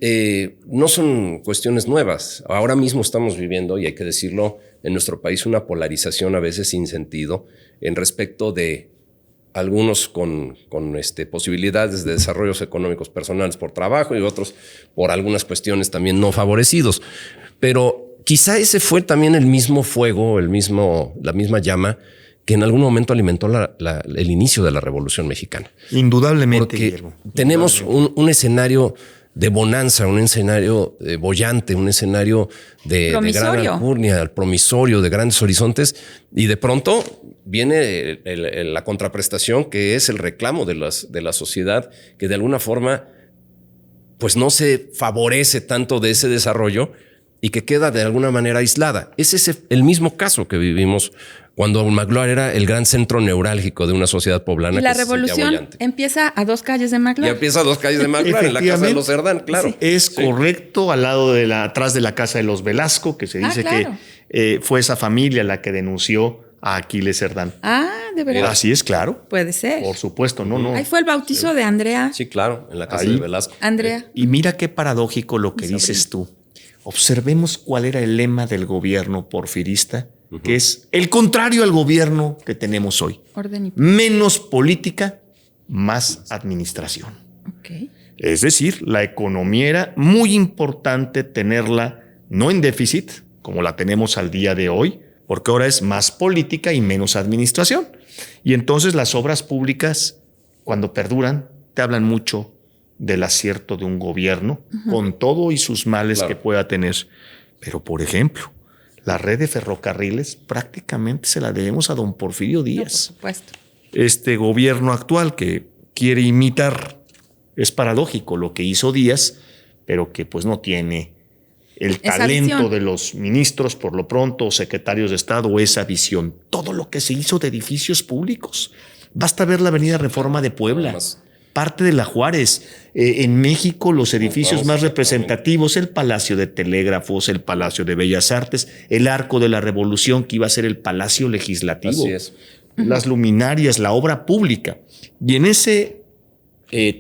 no son cuestiones nuevas. Ahora mismo estamos viviendo, y hay que decirlo, en nuestro país una polarización a veces sin sentido en respecto de algunos con posibilidades de desarrollos económicos personales por trabajo y otros por algunas cuestiones también no favorecidos. Pero quizá ese fue también el mismo fuego, la misma llama que en algún momento alimentó el inicio de la Revolución Mexicana. Indudablemente, porque Guillermo. Tenemos un escenario de bonanza, un escenario boyante, un escenario de gran alcurnia, promisorio, de grandes horizontes, y de pronto viene la contraprestación, que es el reclamo de la sociedad, que de alguna forma pues no se favorece tanto de ese desarrollo y que queda de alguna manera aislada. Ese es el mismo caso que vivimos cuando Magloire era el gran centro neurálgico de una sociedad poblana. Y la revolución empieza a 2 calles de Magloire. Y empieza a 2 calles de Magloire, en la casa de los Cerdán, claro. Sí. Es correcto, al lado atrás de la casa de los Velasco, que se dice que fue esa familia la que denunció a Aquiles Cerdán. ¿De verdad? Así es, claro. Puede ser. Por supuesto, no. Ahí fue el bautizo de Andrea. Sí, claro, en la casa de Velasco. Andrea. Y mira qué paradójico lo que dices tú. Observemos cuál era el lema del gobierno porfirista, que es el contrario al gobierno que tenemos hoy. Orden y paz. Menos política, más administración. Okay. Es decir, la economía era muy importante tenerla no en déficit, como la tenemos al día de hoy, porque ahora es más política y menos administración. Y entonces las obras públicas, cuando perduran, te hablan mucho del acierto de un gobierno, con todo y sus males que pueda tener. Pero, por ejemplo, la red de ferrocarriles prácticamente se la debemos a don Porfirio Díaz. No, por supuesto. Este gobierno actual que quiere imitar, es paradójico lo que hizo Díaz, pero que pues no tiene el talento de los ministros, por lo pronto, secretarios de Estado, o esa visión. Todo lo que se hizo de edificios públicos. Basta ver la Avenida Reforma de Puebla, parte de la Juárez. En México, los edificios más representativos, el Palacio de Telégrafos, el Palacio de Bellas Artes, el Arco de la Revolución, que iba a ser el Palacio Legislativo. Así es. Las luminarias, la obra pública. Y en ese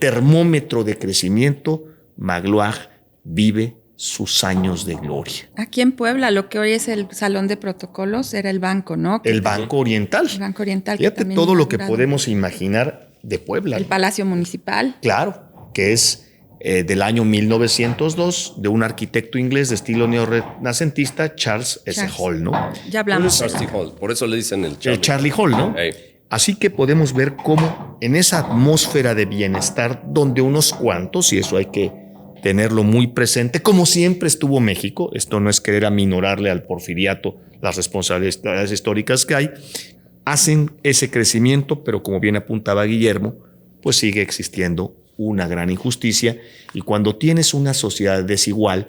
termómetro de crecimiento, Magloire vive sus años de gloria. Aquí en Puebla, lo que hoy es el Salón de Protocolos era el banco, ¿no? El Banco Oriental. El Banco Oriental. Fíjate todo lo que podemos imaginar de Puebla. El Palacio Municipal. Claro, que es del año 1902, de un arquitecto inglés de estilo neorrenacentista, Charles S. Hall, ¿no? Ya hablamos. Charlie Hall, por eso le dicen el Charlie. Charlie Hall, ¿no? Hey. Así que podemos ver cómo en esa atmósfera de bienestar, donde unos cuantos, y eso hay que tenerlo muy presente, como siempre estuvo México, esto no es querer aminorarle al porfiriato las responsabilidades históricas que hay, hacen ese crecimiento, pero como bien apuntaba Guillermo, pues sigue existiendo una gran injusticia, y cuando tienes una sociedad desigual,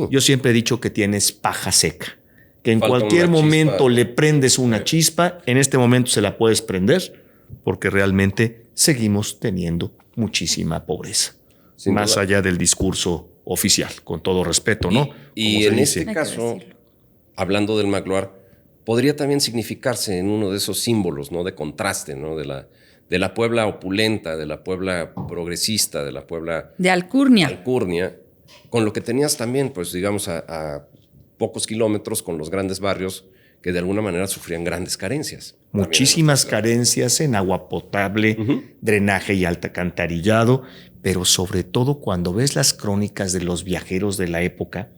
yo siempre he dicho que tienes paja seca, que en cualquier momento le prendes una chispa, en este momento se la puedes prender, porque realmente seguimos teniendo muchísima pobreza, más allá del discurso oficial, con todo respeto, ¿no? Y en este caso, hablando del Magloire, podría también significarse en uno de esos símbolos, ¿no? De contraste, ¿no? De la Puebla opulenta, de la Puebla progresista, de la Puebla de Alcurnia, con lo que tenías también, pues digamos, a pocos kilómetros, con los grandes barrios que de alguna manera sufrían grandes carencias. Muchísimas carencias en agua potable, drenaje y alcantarillado, pero sobre todo cuando ves las crónicas de los viajeros de la época,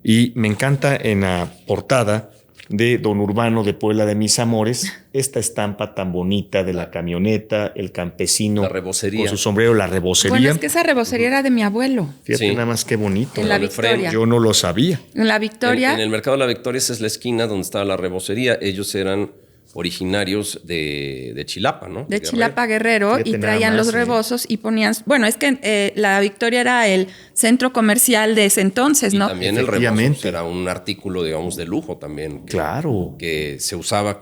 y me encanta en la portada de Don Urbano de Puebla de mis amores, esta estampa tan bonita de la camioneta, el campesino la rebocería con su sombrero, la rebocería. Bueno, es que esa rebocería era de mi abuelo. Fíjate nada más qué bonito. En la Victoria. Yo no lo sabía. En la Victoria. En el Mercado de la Victoria, esa es la esquina donde estaba la rebocería. Ellos eran originarios de Chilapa, ¿no? De Chilapa, Guerrero, y traían los rebozos y ponían... Bueno, es que la Victoria era el centro comercial de ese entonces, ¿no? Y también el rebozo era un artículo, digamos, de lujo también. Claro. Que se usaba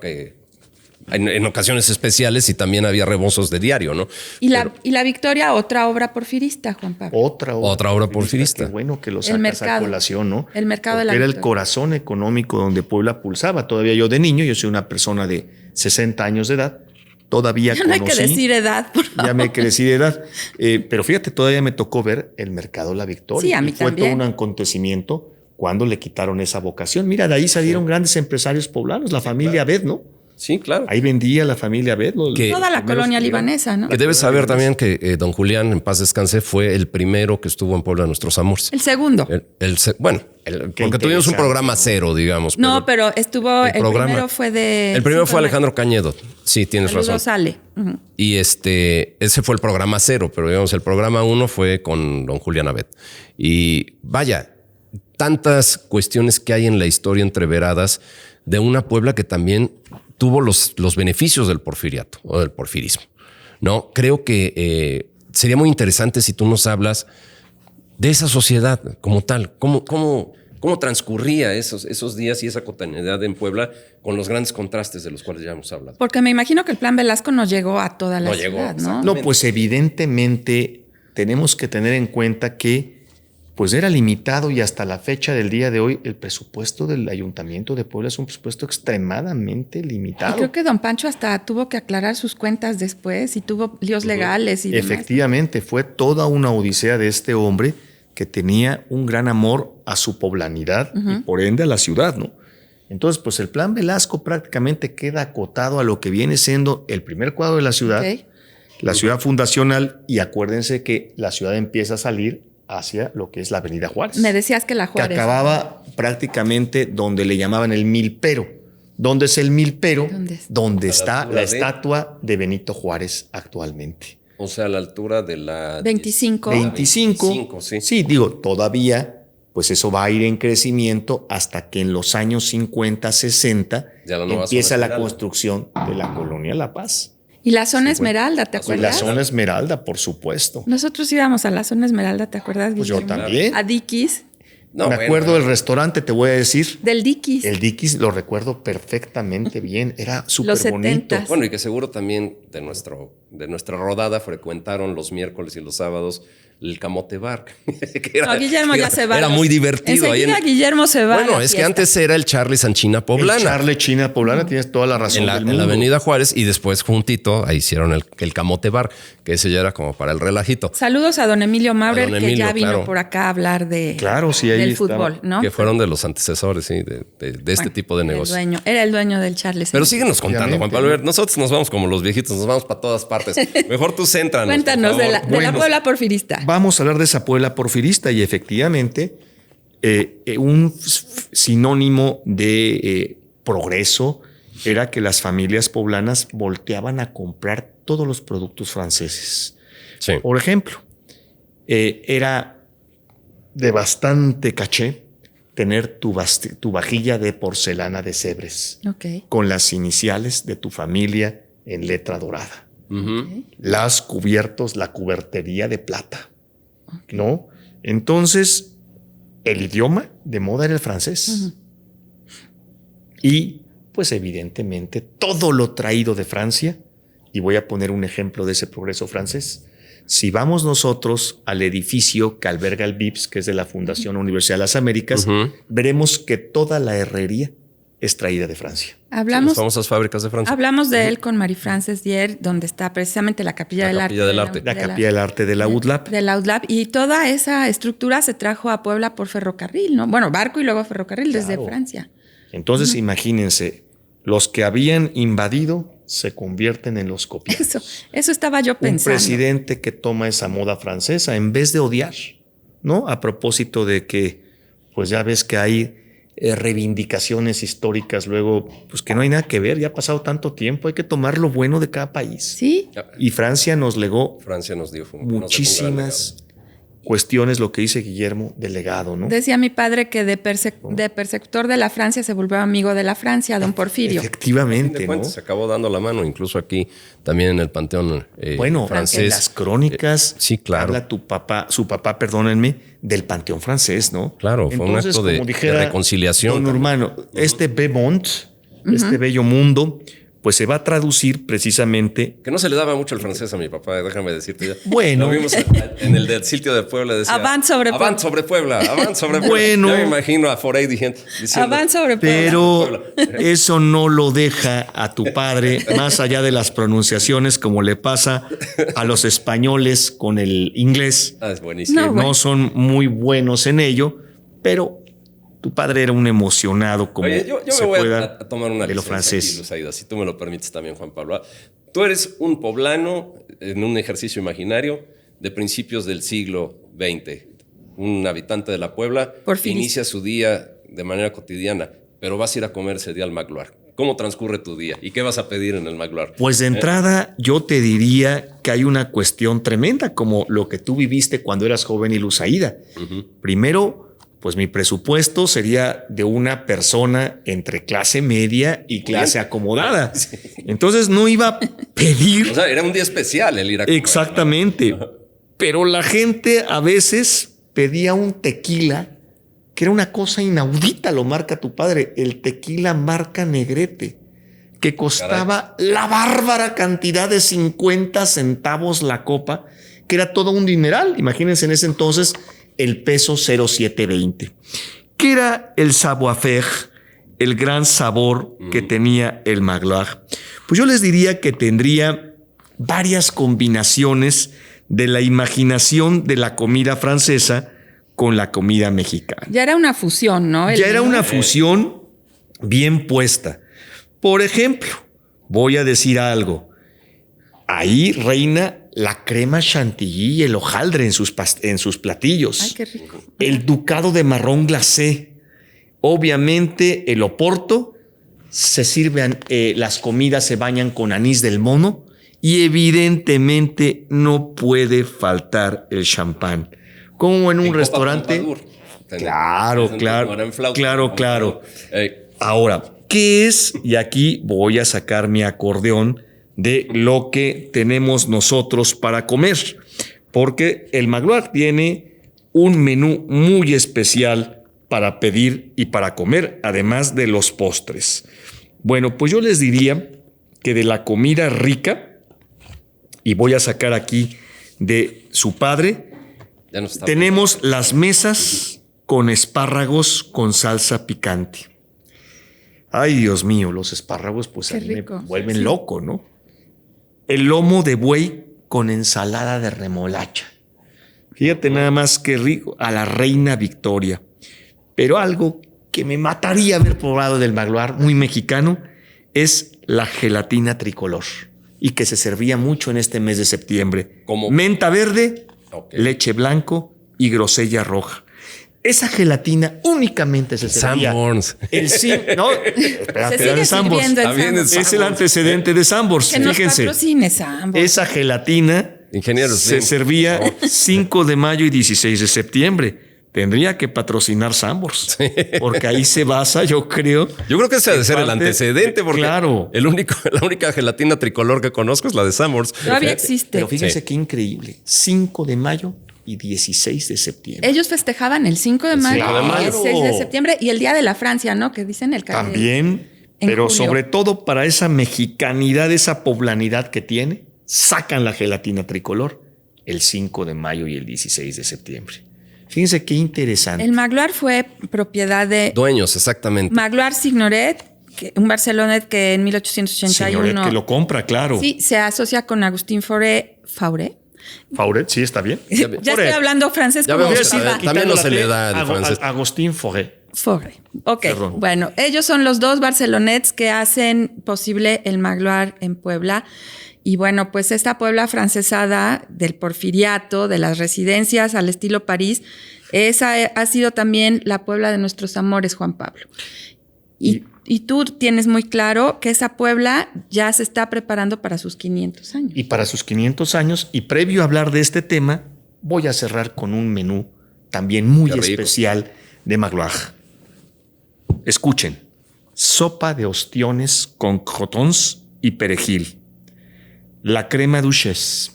en ocasiones especiales, y también había rebozos de diario, ¿no? Y la Victoria, otra obra porfirista, Juan Pablo. Otra obra porfirista. Qué bueno que lo sacas a colación, ¿no? El mercado de la Victoria. Era Victoria. el corazón económico donde Puebla pulsaba. Todavía yo de niño, yo soy una persona de 60 años de edad, todavía ya no hay que decir edad, por favor. Ya me crecí de edad. Pero fíjate, todavía me tocó ver el Mercado de la Victoria. Sí, a mí y fue también. todo un acontecimiento cuando le quitaron esa vocación. Mira, de ahí salieron grandes empresarios poblanos, la familia Abed, ¿no? Sí, claro. Ahí vendía la familia Abed. Toda la colonia libanesa, ¿no? Que debes saber también que don Julián, en paz descanse, fue el primero que estuvo en Puebla de Nuestros Amores. El segundo. Porque tuvimos un programa cero, digamos. No, pero estuvo... El primero fue de... El primero fue Alejandro Cañedo. Sí, tienes razón. Sale. Y ese fue el programa cero, pero digamos, el programa uno fue con don Julián Abed. Y vaya, tantas cuestiones que hay en la historia entreveradas de una Puebla que también tuvo los beneficios del porfiriato o del porfirismo. No, creo que sería muy interesante si tú nos hablas de esa sociedad como tal, cómo transcurría esos días y esa cotidianidad en Puebla con los grandes contrastes de los cuales ya hemos hablado. Porque me imagino que el Plan Velasco no llegó a toda la ciudad, ¿no? No, pues evidentemente tenemos que tener en cuenta que pues era limitado, y hasta la fecha del día de hoy el presupuesto del Ayuntamiento de Puebla es un presupuesto extremadamente limitado. Y creo que don Pancho hasta tuvo que aclarar sus cuentas después y tuvo líos legales y demás. Efectivamente, fue toda una odisea de este hombre que tenía un gran amor a su poblanidad y por ende a la ciudad, ¿no? Entonces, pues el Plan Velasco prácticamente queda acotado a lo que viene siendo el primer cuadro de la ciudad, la ciudad fundacional, y acuérdense que la ciudad empieza a salir hacia lo que es la Avenida Juárez. Me decías que la Juárez. Que acababa prácticamente donde le llamaban el Milpero. ¿Dónde es el Milpero? Donde está la estatua de Benito Juárez actualmente. O sea, a la altura de la 25. 25. sí. Sí, digo, todavía, pues eso va a ir en crecimiento hasta que en los años 50, 60 Ya la nueva empieza zona la Esmeralda. construcción de la colonia La Paz. Y la zona Sí, bueno. Esmeralda, ¿te Y la acuerdas? zona Esmeralda, por supuesto. Nosotros íbamos a la zona Esmeralda, ¿te acuerdas, Pues yo Guillermo? también. A Dickies. No, Me bueno, acuerdo del restaurante, te voy a decir. Del Dickies. El Dickies lo recuerdo perfectamente bien. Era súper Los bonito. 70s. Bueno, y que seguro también de nuestra rodada frecuentaron los miércoles y los sábados el Camote Bar. Que era- No, Guillermo ya se va. Era muy divertido. ahí Enseguida en- Guillermo se va. a Bueno, la es que fiesta. antes era el Charlie Sanchina El Poblana. Charle China Poblana, tienes toda la razón En la, del en la mundo. avenida Juárez y después juntito ahí hicieron el Camote Bar, que ese ya era como para el relajito. Saludos a don Emilio Maurer, don que Emilio, ya vino claro. por acá a hablar de Claro, sí, ahí del estaba. fútbol, ¿no? Que fueron de los antecesores, sí, de este Bueno, tipo de el negocios. dueño, era el dueño del Charles. Pero síguenos contando, Juan Obviamente, Pablo. A ¿no? ver, nosotros nos vamos como los viejitos, nos vamos para todas partes. Mejor tú céntranos. Cuéntanos por de favor. la Puebla porfirista. Vamos a hablar de esa Puebla porfirista y efectivamente un sinónimo de progreso era que las familias poblanas volteaban a comprar todos los productos franceses. Sí. Por ejemplo, era de bastante caché tener tu vajilla de porcelana de Sèvres Ok. con las iniciales de tu familia en letra dorada. Ujú. Las cubiertos, la cubertería de plata, ¿no? Entonces, el idioma de moda era el francés. Y, pues evidentemente, todo lo traído de Francia, y voy a poner un ejemplo de ese progreso francés. Si vamos nosotros al edificio que alberga el VIPS, que es de la Fundación Universidad de las Américas, Ujú. veremos que toda la herrería es traída de Francia. Las Hablamos, famosas fábricas de Francia. hablamos de él con Marie Frances Dier, donde está precisamente la Capilla La del Capilla Arte. del Arte. La Capilla del Arte de la UDLAP. De la UDLAP. Y toda esa estructura se trajo a Puebla por ferrocarril, ¿no? Bueno, barco y luego ferrocarril desde Claro. Francia. Entonces, imagínense, los que habían invadido se convierten en los copiados. Eso estaba yo Un pensando. presidente que toma esa moda francesa en vez de odiar, ¿no? A propósito de que, pues ya ves que hay reivindicaciones históricas luego, pues que no hay nada que ver, ya ha pasado tanto tiempo, hay que tomar lo bueno de cada país. Sí, Y Francia nos legó Francia nos dio nos dejó un gran muchísimas cuestiones, lo que dice Guillermo, de legado, ¿no? decía mi padre que de persecutor de la Francia se volvió amigo de la Francia, don Porfirio. legado. Efectivamente, De ¿no? cuentas, se acabó dando la mano, incluso aquí, también en el panteón Bueno, francés. en las crónicas sí, claro. habla su papá, perdónenme, del panteón francés, ¿no? Claro, fue un acto de- como de reconciliación Don también. Hermano, este Bemont, este bello mundo, pues se va a traducir precisamente. Que no se le daba mucho el francés a mi papá, déjame decirte ya. Bueno. Lo vimos en el del sitio de Puebla. Decía, Avant sobre Puebla. Avant sobre Puebla, avant sobre Puebla. Bueno. Ya me imagino a Forey diciendo. Avant sobre Puebla. Pero eso no lo deja a tu padre, más allá de las pronunciaciones, como le pasa a los españoles con el inglés. Ah, es buenísimo. No, Que bueno. no son muy buenos en ello, pero tu padre era un emocionado como Oye, yo se me voy pueda a tomar una de lo licencia francés. aquí, Luzaida, si tú me lo permites también, Juan Pablo. Tú eres un poblano en un ejercicio imaginario de principios del siglo XX, un habitante de la Puebla que Porfirista. inicia su día de manera cotidiana, pero vas a ir a comer ese día al Magloire. ¿Cómo transcurre tu día? ¿Y qué vas a pedir en el Magloire? Pues de entrada yo te diría que hay una cuestión tremenda como lo que tú viviste cuando eras joven y Luzaida. Primero, pues mi presupuesto sería de una persona entre clase media y clase acomodada. Entonces no iba a pedir O sea, era un día especial el ir a comer. exactamente, pero la gente a veces pedía un tequila que era una cosa inaudita, lo marca tu padre, el tequila marca Negrete, que costaba la bárbara cantidad de 50 centavos la copa, que era todo un dineral. Imagínense en ese entonces el peso 0,720. ¿Qué era el savoir-faire, el gran sabor que tenía el Magloire? Pues yo les diría que tendría varias combinaciones de la imaginación de la comida francesa con la comida mexicana. Ya era una fusión, ¿no? Ya era una fusión bien puesta. Por ejemplo, voy a decir algo. Ahí reina la crema chantilly y el hojaldre en sus platillos. Ay, qué rico. El ducado de marrón glacé. Obviamente el oporto. Se sirven, las comidas se bañan con anís del mono Y evidentemente no puede faltar el champán. Como en un restaurante. Claro. Ahora, ¿qué es? Y aquí voy a sacar mi acordeón de lo que tenemos nosotros para comer. Porque el Magloire tiene un menú muy especial para pedir y para comer, además de los postres. Bueno, pues yo les diría que de la comida rica, y voy a sacar aquí de su padre, tenemos las mesas con espárragos con salsa picante. Ay, Dios mío, los espárragos pues a mí me vuelven loco, ¿no? El lomo de buey con ensalada de remolacha. Fíjate nada más qué rico, a la reina Victoria. Pero algo que me mataría haber probado del Magloire, muy mexicano, es la gelatina tricolor. Y que se servía mucho en este mes de septiembre. ¿Cómo? Menta verde, leche blanco y grosella roja. Esa gelatina únicamente se servía. Sanborns. No, espérate, de Sanborns. Es el antecedente de Sanborns. Que nos Fíjense. patrocine Sanborns. Esa gelatina se servía 5 de mayo y 16 de septiembre. Tendría que patrocinar Sanborns, porque ahí se basa, yo creo. Yo creo que ese debe ser el antecedente, porque claro. La única gelatina tricolor que conozco es la de Sanborns. Todavía existe. Pero fíjense qué increíble. 5 de mayo y 16 de septiembre. Ellos festejaban el 5 de mayo, el 6 de septiembre y el Día de la Francia, ¿no? Que dicen el También, pero julio. Sobre todo para esa mexicanidad, esa poblanidad que tiene, sacan la gelatina tricolor el 5 de mayo y el 16 de septiembre. Fíjense qué interesante. El Magloire fue propiedad de... Dueños, exactamente. Magloire Signoret, un barcelonet que en 1881... Signoret que lo compra, claro. Sí, se asocia con Agustín Fauré. Fauret, sí, está bien. Ya estoy hablando francés como también no se le da el francés. Agustín Fauré. Ok, Perdón. Bueno, ellos son los dos barcelonets que hacen posible el Magloire en Puebla. Y bueno, pues esta Puebla francesada del porfiriato, de las residencias al estilo París, esa ha sido también la Puebla de nuestros amores, Juan Pablo. Y tú tienes muy claro que esa Puebla ya se está preparando para sus 500 años. Y para sus 500 años, y previo a hablar de este tema, voy a cerrar con un menú también muy especial de Magloire. Escuchen, sopa de ostiones con crotons y perejil. La crema duchesse.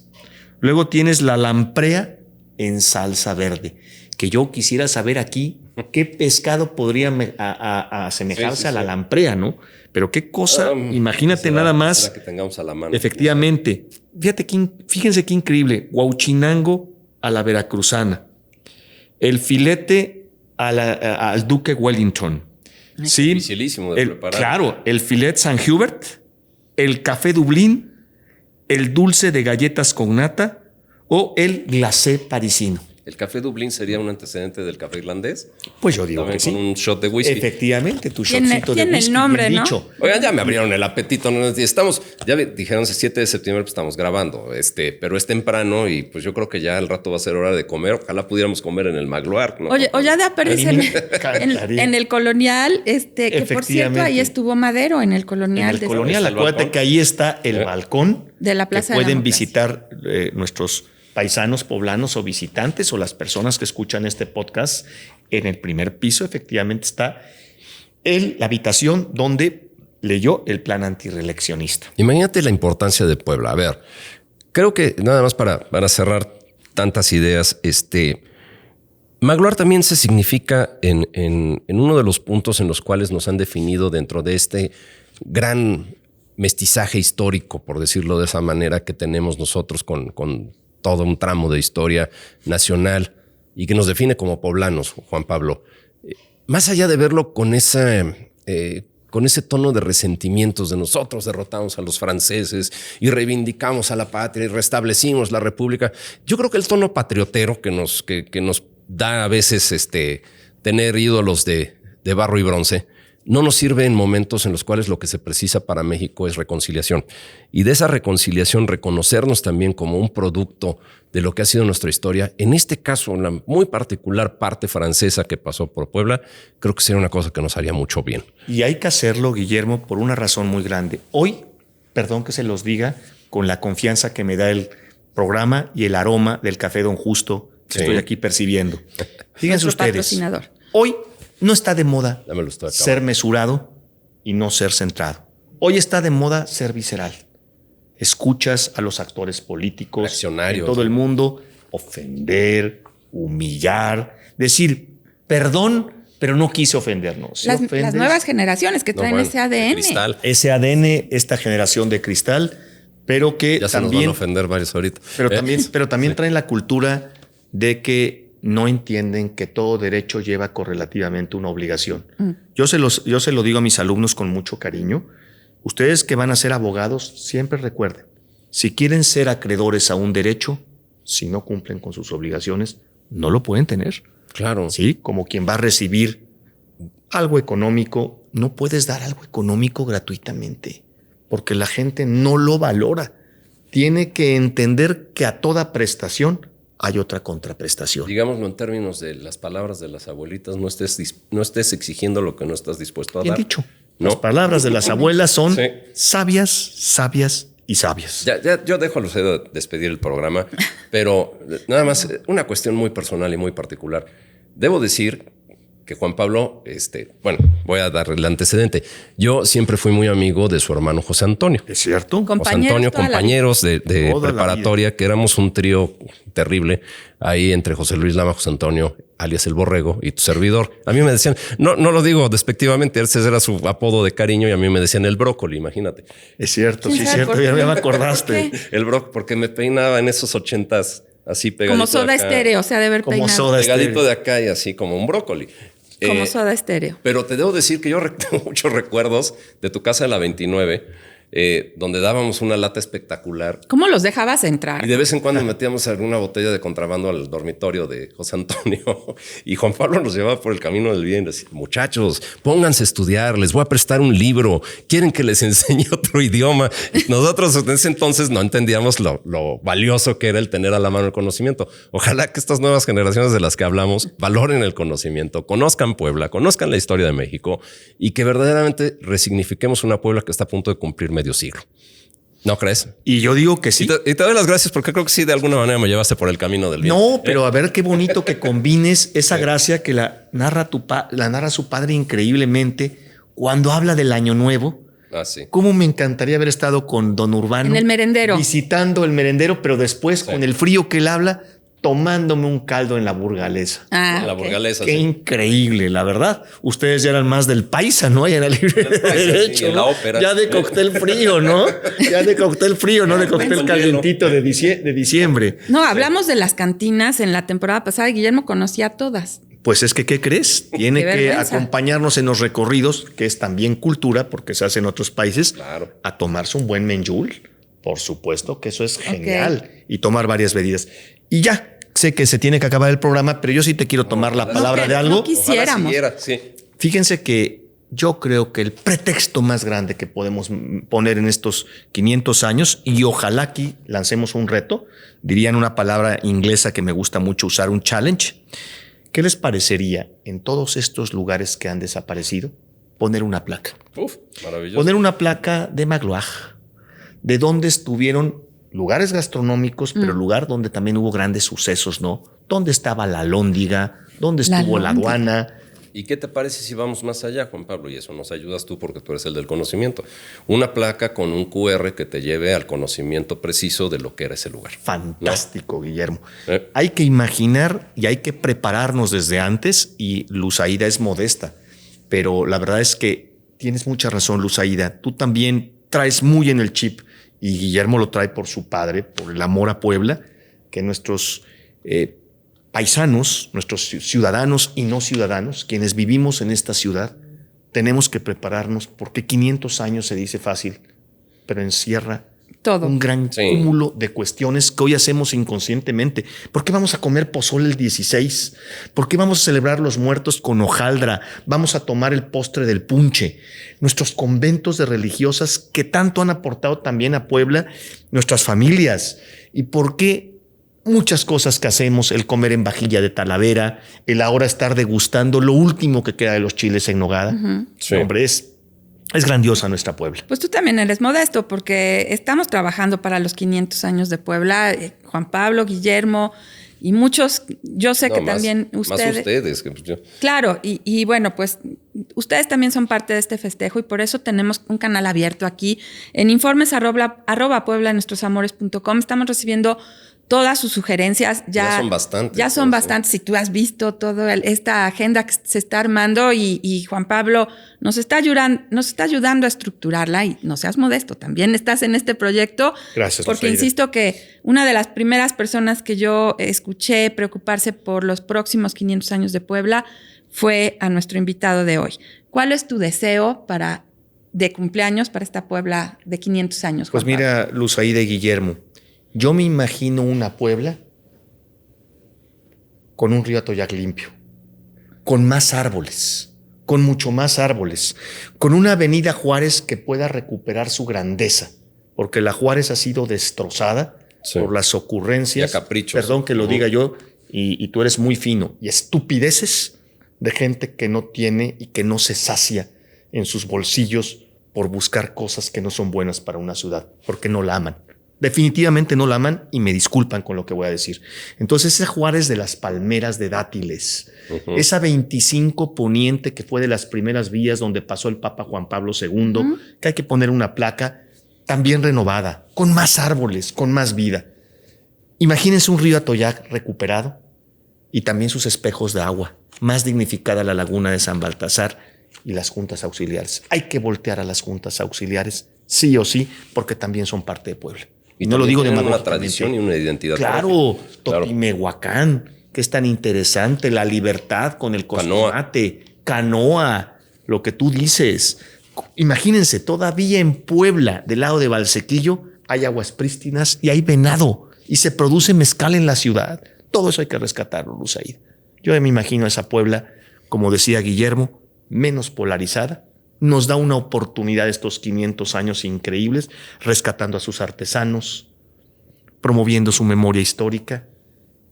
Luego tienes la lamprea en salsa verde, que yo quisiera saber aquí qué pescado podría asemejarse a la lamprea, ¿no? Pero qué cosa, imagínate nada más. Que tengamos a la mano. Efectivamente. Fíjense qué increíble. Guauchinango a la veracruzana. El filete al Duque Wellington. Sí. Dificilísimo de preparar. Claro, el filet San Hubert, el café Dublín, el dulce de galletas con nata o el glacé parisino. ¿El café Dublín sería un antecedente del café irlandés? Pues yo digo también que sí. Con un shot de whisky. Efectivamente, tu shotcito de whisky. Tiene el nombre, ¿no? Dicho. Oigan, ya me abrieron el apetito. ¿No? Ya dijeron 7 de septiembre, pues estamos grabando. Pero es temprano y pues yo creo que ya al rato va a ser hora de comer. Ojalá pudiéramos comer en el Magloire, ¿no? Oye, o ya de apérdice en el Colonial, que por cierto ahí estuvo Madero en el Colonial. En el Colonial, acuérdate que ahí está el balcón de la Plaza que pueden de visitar nuestros paisanos poblanos o visitantes o las personas que escuchan este podcast. En el primer piso efectivamente está la habitación donde leyó el plan antirreeleccionista. Imagínate la importancia de Puebla. A ver, creo que nada más para cerrar tantas ideas, Magloire también se significa en uno de los puntos en los cuales nos han definido dentro de este gran mestizaje histórico, por decirlo de esa manera, que tenemos nosotros con todo un tramo de historia nacional y que nos define como poblanos, Juan Pablo. Más allá de verlo con ese tono de resentimientos de nosotros derrotamos a los franceses y reivindicamos a la patria y restablecimos la república, yo creo que el tono patriotero que nos da a veces tener ídolos de barro y bronce no nos sirve en momentos en los cuales lo que se precisa para México es reconciliación. Y de esa reconciliación, reconocernos también como un producto de lo que ha sido nuestra historia. En este caso, la muy particular parte francesa que pasó por Puebla, creo que sería una cosa que nos haría mucho bien. Y hay que hacerlo, Guillermo, por una razón muy grande. Hoy, perdón que se los diga, con la confianza que me da el programa y el aroma del café Don Justo que estoy aquí percibiendo. Fíjense Nuestro ustedes, patrocinador. hoy no está de moda Dámelo usted acá. ser mesurado y no ser centrado. Hoy está de moda ser visceral. Escuchas a los actores políticos Reaccionarios. en todo el mundo ofender, humillar, decir perdón, pero no quise ofendernos. Si Las ofendes, nuevas generaciones que traen ese ADN. Cristal. ese ADN, esta generación de cristal, pero que Ya se nos van también, a ofender varios ahorita. pero también traen la cultura de que no entienden que todo derecho lleva correlativamente una obligación. Yo se lo digo a mis alumnos con mucho cariño. Ustedes que van a ser abogados, siempre recuerden, si quieren ser acreedores a un derecho, si no cumplen con sus obligaciones, no lo pueden tener. Claro. Sí, como quien va a recibir algo económico, no puedes dar algo económico gratuitamente, porque la gente no lo valora. Tiene que entender que a toda prestación hay otra contraprestación. Digámoslo en términos de las palabras de las abuelitas, no estés exigiendo lo que no estás dispuesto a Bien dar. dicho. ¿No? Las palabras de las abuelas son Sí. sabias, sabias y sabias. Ya, yo dejo a Lucero despedir el programa, pero nada más una cuestión muy personal y muy particular. Debo decir que Juan Pablo, bueno, voy a dar el antecedente. Yo siempre fui muy amigo de su hermano José Antonio. ¿Es cierto? José Antonio, compañeros de Toda la preparatoria, que éramos un trío terrible ahí entre José Luis Lama, José Antonio, alias El Borrego, y tu servidor. A mí me decían, no lo digo despectivamente, ese era su apodo de cariño y a mí me decían el brócoli, imagínate. Es cierto, ¿Quién sí, es sabe cierto, por ya qué? me acordaste. ¿Por El brócoli, porque me peinaba en esos 80s así pegadito. Como Soda de acá, Estéreo, o sea, de haber Como peinado. Soda Pegadito Estéreo. de acá y así como un brócoli. Como Soda Estéreo. Pero te debo decir que yo tengo muchos recuerdos de tu casa de la 29, donde dábamos una lata espectacular. ¿Cómo los dejabas entrar? Y de vez en cuando metíamos alguna botella de contrabando al dormitorio de José Antonio. Y Juan Pablo nos llevaba por el camino del bien. Decía, muchachos, pónganse a estudiar, les voy a prestar un libro. ¿Quieren que les enseñe otro idioma? Y nosotros en ese entonces no entendíamos lo valioso que era el tener a la mano el conocimiento. Ojalá que estas nuevas generaciones de las que hablamos valoren el conocimiento, conozcan Puebla, conozcan la historia de México y que verdaderamente resignifiquemos una Puebla que está a punto de cumplir medio siglo. ¿No crees? Y yo digo que sí. Y te doy las gracias porque creo que sí, de alguna manera me llevaste por el camino del bien. No, pero a ver qué bonito que combines esa gracia que la narra su padre increíblemente cuando habla del Año Nuevo. Ah, sí. Cómo me encantaría haber estado con don Urbano. En el merendero. Visitando el merendero, pero después con el frío que él habla, tomándome un caldo en la Burgalesa. Ah, La ok. burgalesa. Qué sí. increíble, la verdad. Ustedes ya eran más del paisa, ¿no? Ya era libre Del paisa, de sí, derecho, en la ¿no? ópera. Ya de cóctel frío, ¿no? Ya de cóctel frío, no de cóctel Con calientito de diciembre. No, hablamos de las cantinas en la temporada pasada. Guillermo conocía todas. Pues es que, ¿qué crees? Tiene Qué que vergüenza. acompañarnos en los recorridos, que es también cultura, porque se hace en otros países, Claro. a tomarse un buen menjul. Por supuesto que eso es genial. Y tomar varias bebidas. Y ya, sé que se tiene que acabar el programa, pero yo sí te quiero tomar la palabra que- de algo. no quisiéramos. Ojalá siguiera, sí. Fíjense que yo creo que el pretexto más grande que podemos poner en estos 500 años, y ojalá aquí lancemos un reto, dirían una palabra inglesa que me gusta mucho usar, un challenge. ¿Qué les parecería en todos estos lugares que han desaparecido poner una placa? Uf, maravilloso. Poner una placa de Magloire, de donde estuvieron lugares gastronómicos, pero lugar donde también hubo grandes sucesos, ¿no? ¿Dónde estaba la Alhóndiga? ¿Dónde La estuvo la Alhóndiga. aduana? ¿Y qué te parece si vamos más allá, Juan Pablo? Y eso nos ayudas tú porque tú eres el del conocimiento. Una placa con un QR que te lleve al conocimiento preciso de lo que era ese lugar. Fantástico, Guillermo. ¿Eh? Hay que imaginar y hay que prepararnos desde antes, y Luzaida es modesta, pero la verdad es que tienes mucha razón, Luzaida. Tú también traes muy en el chip, y Guillermo lo trae por su padre, por el amor a Puebla, que nuestros paisanos, nuestros ciudadanos y no ciudadanos, quienes vivimos en esta ciudad, tenemos que prepararnos, porque 500 años se dice fácil, pero encierra Todo. un gran Sí. cúmulo de cuestiones que hoy hacemos inconscientemente. ¿Por qué vamos a comer pozole el 16? ¿Por qué vamos a celebrar los muertos con hojaldra? Vamos a tomar el postre del punche. Nuestros conventos de religiosas que tanto han aportado también a Puebla, nuestras familias. ¿Y por qué muchas cosas que hacemos, el comer en vajilla de Talavera, el ahora estar degustando lo último que queda de los chiles en nogada? Sí. Hombre, es Es grandiosa nuestra Puebla. Pues tú también eres modesto porque estamos trabajando para los 500 años de Puebla. Juan Pablo, Guillermo y muchos, yo sé que también ustedes. Más ustedes. Que pues yo. Claro, y bueno, pues ustedes también son parte de este festejo y por eso tenemos un canal abierto aquí en informes@pueblanuestrosamores.com. Estamos recibiendo todas sus sugerencias. Ya son bastantes. Ya son bastantes. Si tú has visto toda esta agenda que se está armando y Juan Pablo nos está ayudando a estructurarla y no seas modesto. También estás en este proyecto. Gracias. Porque insisto que una de las primeras personas que yo escuché preocuparse por los próximos 500 años de Puebla fue a nuestro invitado de hoy. ¿Cuál es tu deseo de cumpleaños para esta Puebla de 500 años, Juan Pues mira, Pablo? Luzaide Guillermo, yo me imagino una Puebla con un río Atoyac limpio, con más árboles, con mucho más árboles, con una avenida Juárez que pueda recuperar su grandeza, porque la Juárez ha sido destrozada por las ocurrencias, perdón que lo diga yo, y tú eres muy fino, y estupideces de gente que no tiene y que no se sacia en sus bolsillos por buscar cosas que no son buenas para una ciudad, porque no la aman. Definitivamente no la aman y me disculpan con lo que voy a decir. Entonces, esa Juárez de las palmeras de dátiles, esa 25 Poniente que fue de las primeras vías donde pasó el Papa Juan Pablo II, que hay que poner una placa también renovada, con más árboles, con más vida. Imagínense un río Atoyac recuperado y también sus espejos de agua, más dignificada la laguna de San Baltasar y las juntas auxiliares. Hay que voltear a las juntas auxiliares, sí o sí, porque también son parte de Puebla. Y no lo digo de una tradición y una identidad. Claro, Totimehuacán, que es tan interesante, la libertad con el Cosmonate, Canoa, lo que tú dices. Imagínense, todavía en Puebla, del lado de Valsequillo, hay aguas prístinas y hay venado y se produce mezcal en la ciudad. Todo eso hay que rescatarlo, Luzaide. Yo me imagino a esa Puebla, como decía Guillermo, menos polarizada. Nos da una oportunidad estos 500 años increíbles, rescatando a sus artesanos, promoviendo su memoria histórica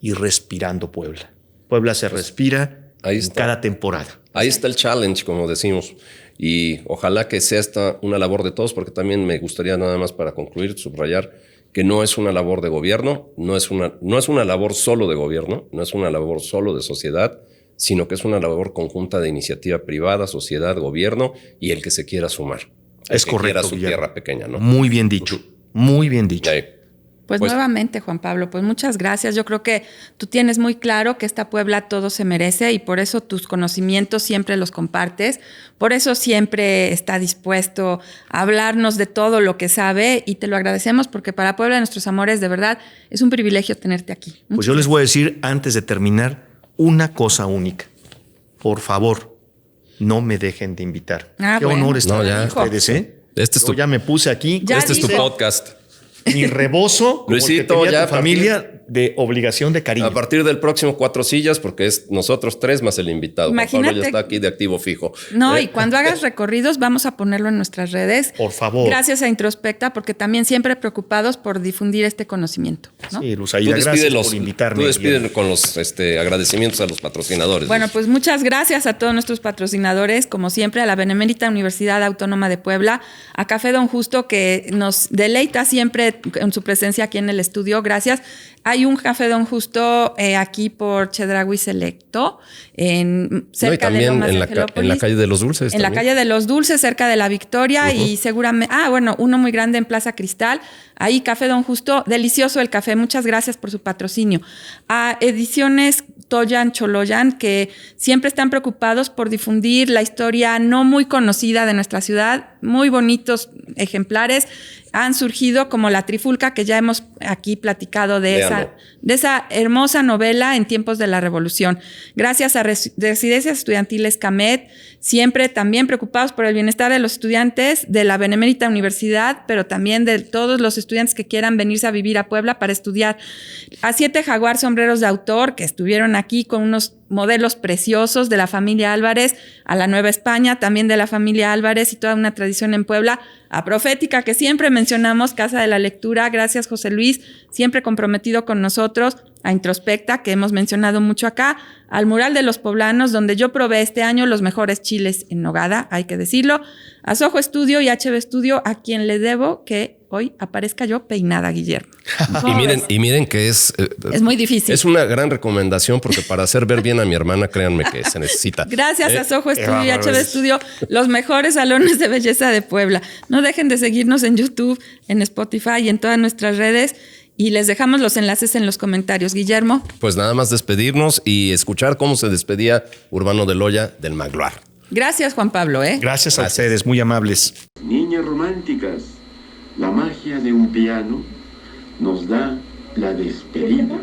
y respirando Puebla. Puebla se respira en cada temporada. Ahí está el challenge, como decimos. Y ojalá que sea esta una labor de todos, porque también me gustaría nada más para concluir, subrayar que no es una labor de gobierno, no es una labor solo de gobierno, no es una labor solo de sociedad, sino que es una labor conjunta de iniciativa privada, sociedad, gobierno y el que se quiera sumar. Es correcto. Su tierra pequeña, ¿no? Muy bien dicho, muy bien dicho. Pues nuevamente, Juan Pablo, pues muchas gracias. Yo creo que tú tienes muy claro que esta Puebla todo se merece y por eso tus conocimientos siempre los compartes. Por eso siempre está dispuesto a hablarnos de todo lo que sabe y te lo agradecemos porque para Puebla de Nuestros Amores, de verdad, es un privilegio tenerte aquí. Pues yo les voy a decir, antes de terminar, una cosa única. Por favor, no me dejen de invitar. Qué honor estar con ustedes, ¿eh? Yo ya me puse aquí. Este es tu podcast. Mi rebozo, Luisito, como ya tu familia, de obligación de cariño. A partir del próximo 4 sillas, porque es nosotros 3 más el invitado. Imagínate, Juan Pablo ya está aquí de activo fijo. No, y cuando hagas recorridos, vamos a ponerlo en nuestras redes. Por favor. Gracias a Introspecta, porque también siempre preocupados por difundir este conocimiento, ¿no? Sí, Luzaida, gracias por invitarme. Tú despídelo con los agradecimientos a los patrocinadores. Bueno, pues muchas gracias a todos nuestros patrocinadores, como siempre, a la Benemérita Universidad Autónoma de Puebla, a Café Don Justo, que nos deleita siempre en su presencia aquí en el estudio. Gracias. Hay un Café Don Justo aquí por Chedraui Selecto, cerca de Lomas de Angelópolis. En la calle de los Dulces. En la calle de los Dulces, cerca de la Victoria y seguramente... uno muy grande en Plaza Cristal. Ahí Café Don Justo, delicioso el café. Muchas gracias por su patrocinio. A Ediciones Toyan Choloyan, que siempre están preocupados por difundir la historia no muy conocida de nuestra ciudad. Muy bonitos ejemplares han surgido, como La Trifulca, que ya hemos aquí platicado de esa hermosa novela en tiempos de la Revolución. Gracias a Residencias Estudiantiles Camet, siempre también preocupados por el bienestar de los estudiantes de la Benemérita Universidad, pero también de todos los estudiantes que quieran venirse a vivir a Puebla para estudiar. A 7 Jaguar Sombreros de Autor, que estuvieron aquí con unos modelos preciosos de la familia Álvarez, a la Nueva España, también de la familia Álvarez y toda una tradición en Puebla, a Profética, que siempre mencionamos, Casa de la Lectura, gracias José Luis, siempre comprometido con nosotros, a Introspecta, que hemos mencionado mucho acá, al Mural de los Poblanos, donde yo probé este año los mejores chiles en nogada, hay que decirlo, a Soho Estudio y HB Estudio, a quien le debo que hoy aparezca yo peinada, Guillermo. Y miren que es muy difícil. Es una gran recomendación porque para hacer ver bien a mi hermana, créanme que se necesita. Gracias a Soho Estudio y HB Estudio, los mejores salones de belleza de Puebla. No dejen de seguirnos en YouTube, en Spotify y en todas nuestras redes. Y les dejamos los enlaces en los comentarios. Guillermo. Pues nada más despedirnos y escuchar cómo se despedía Urbano de Loya del Magloire. Gracias, Juan Pablo. Gracias a ustedes, muy amables. Niñas románticas, la magia de un piano nos da la despedida.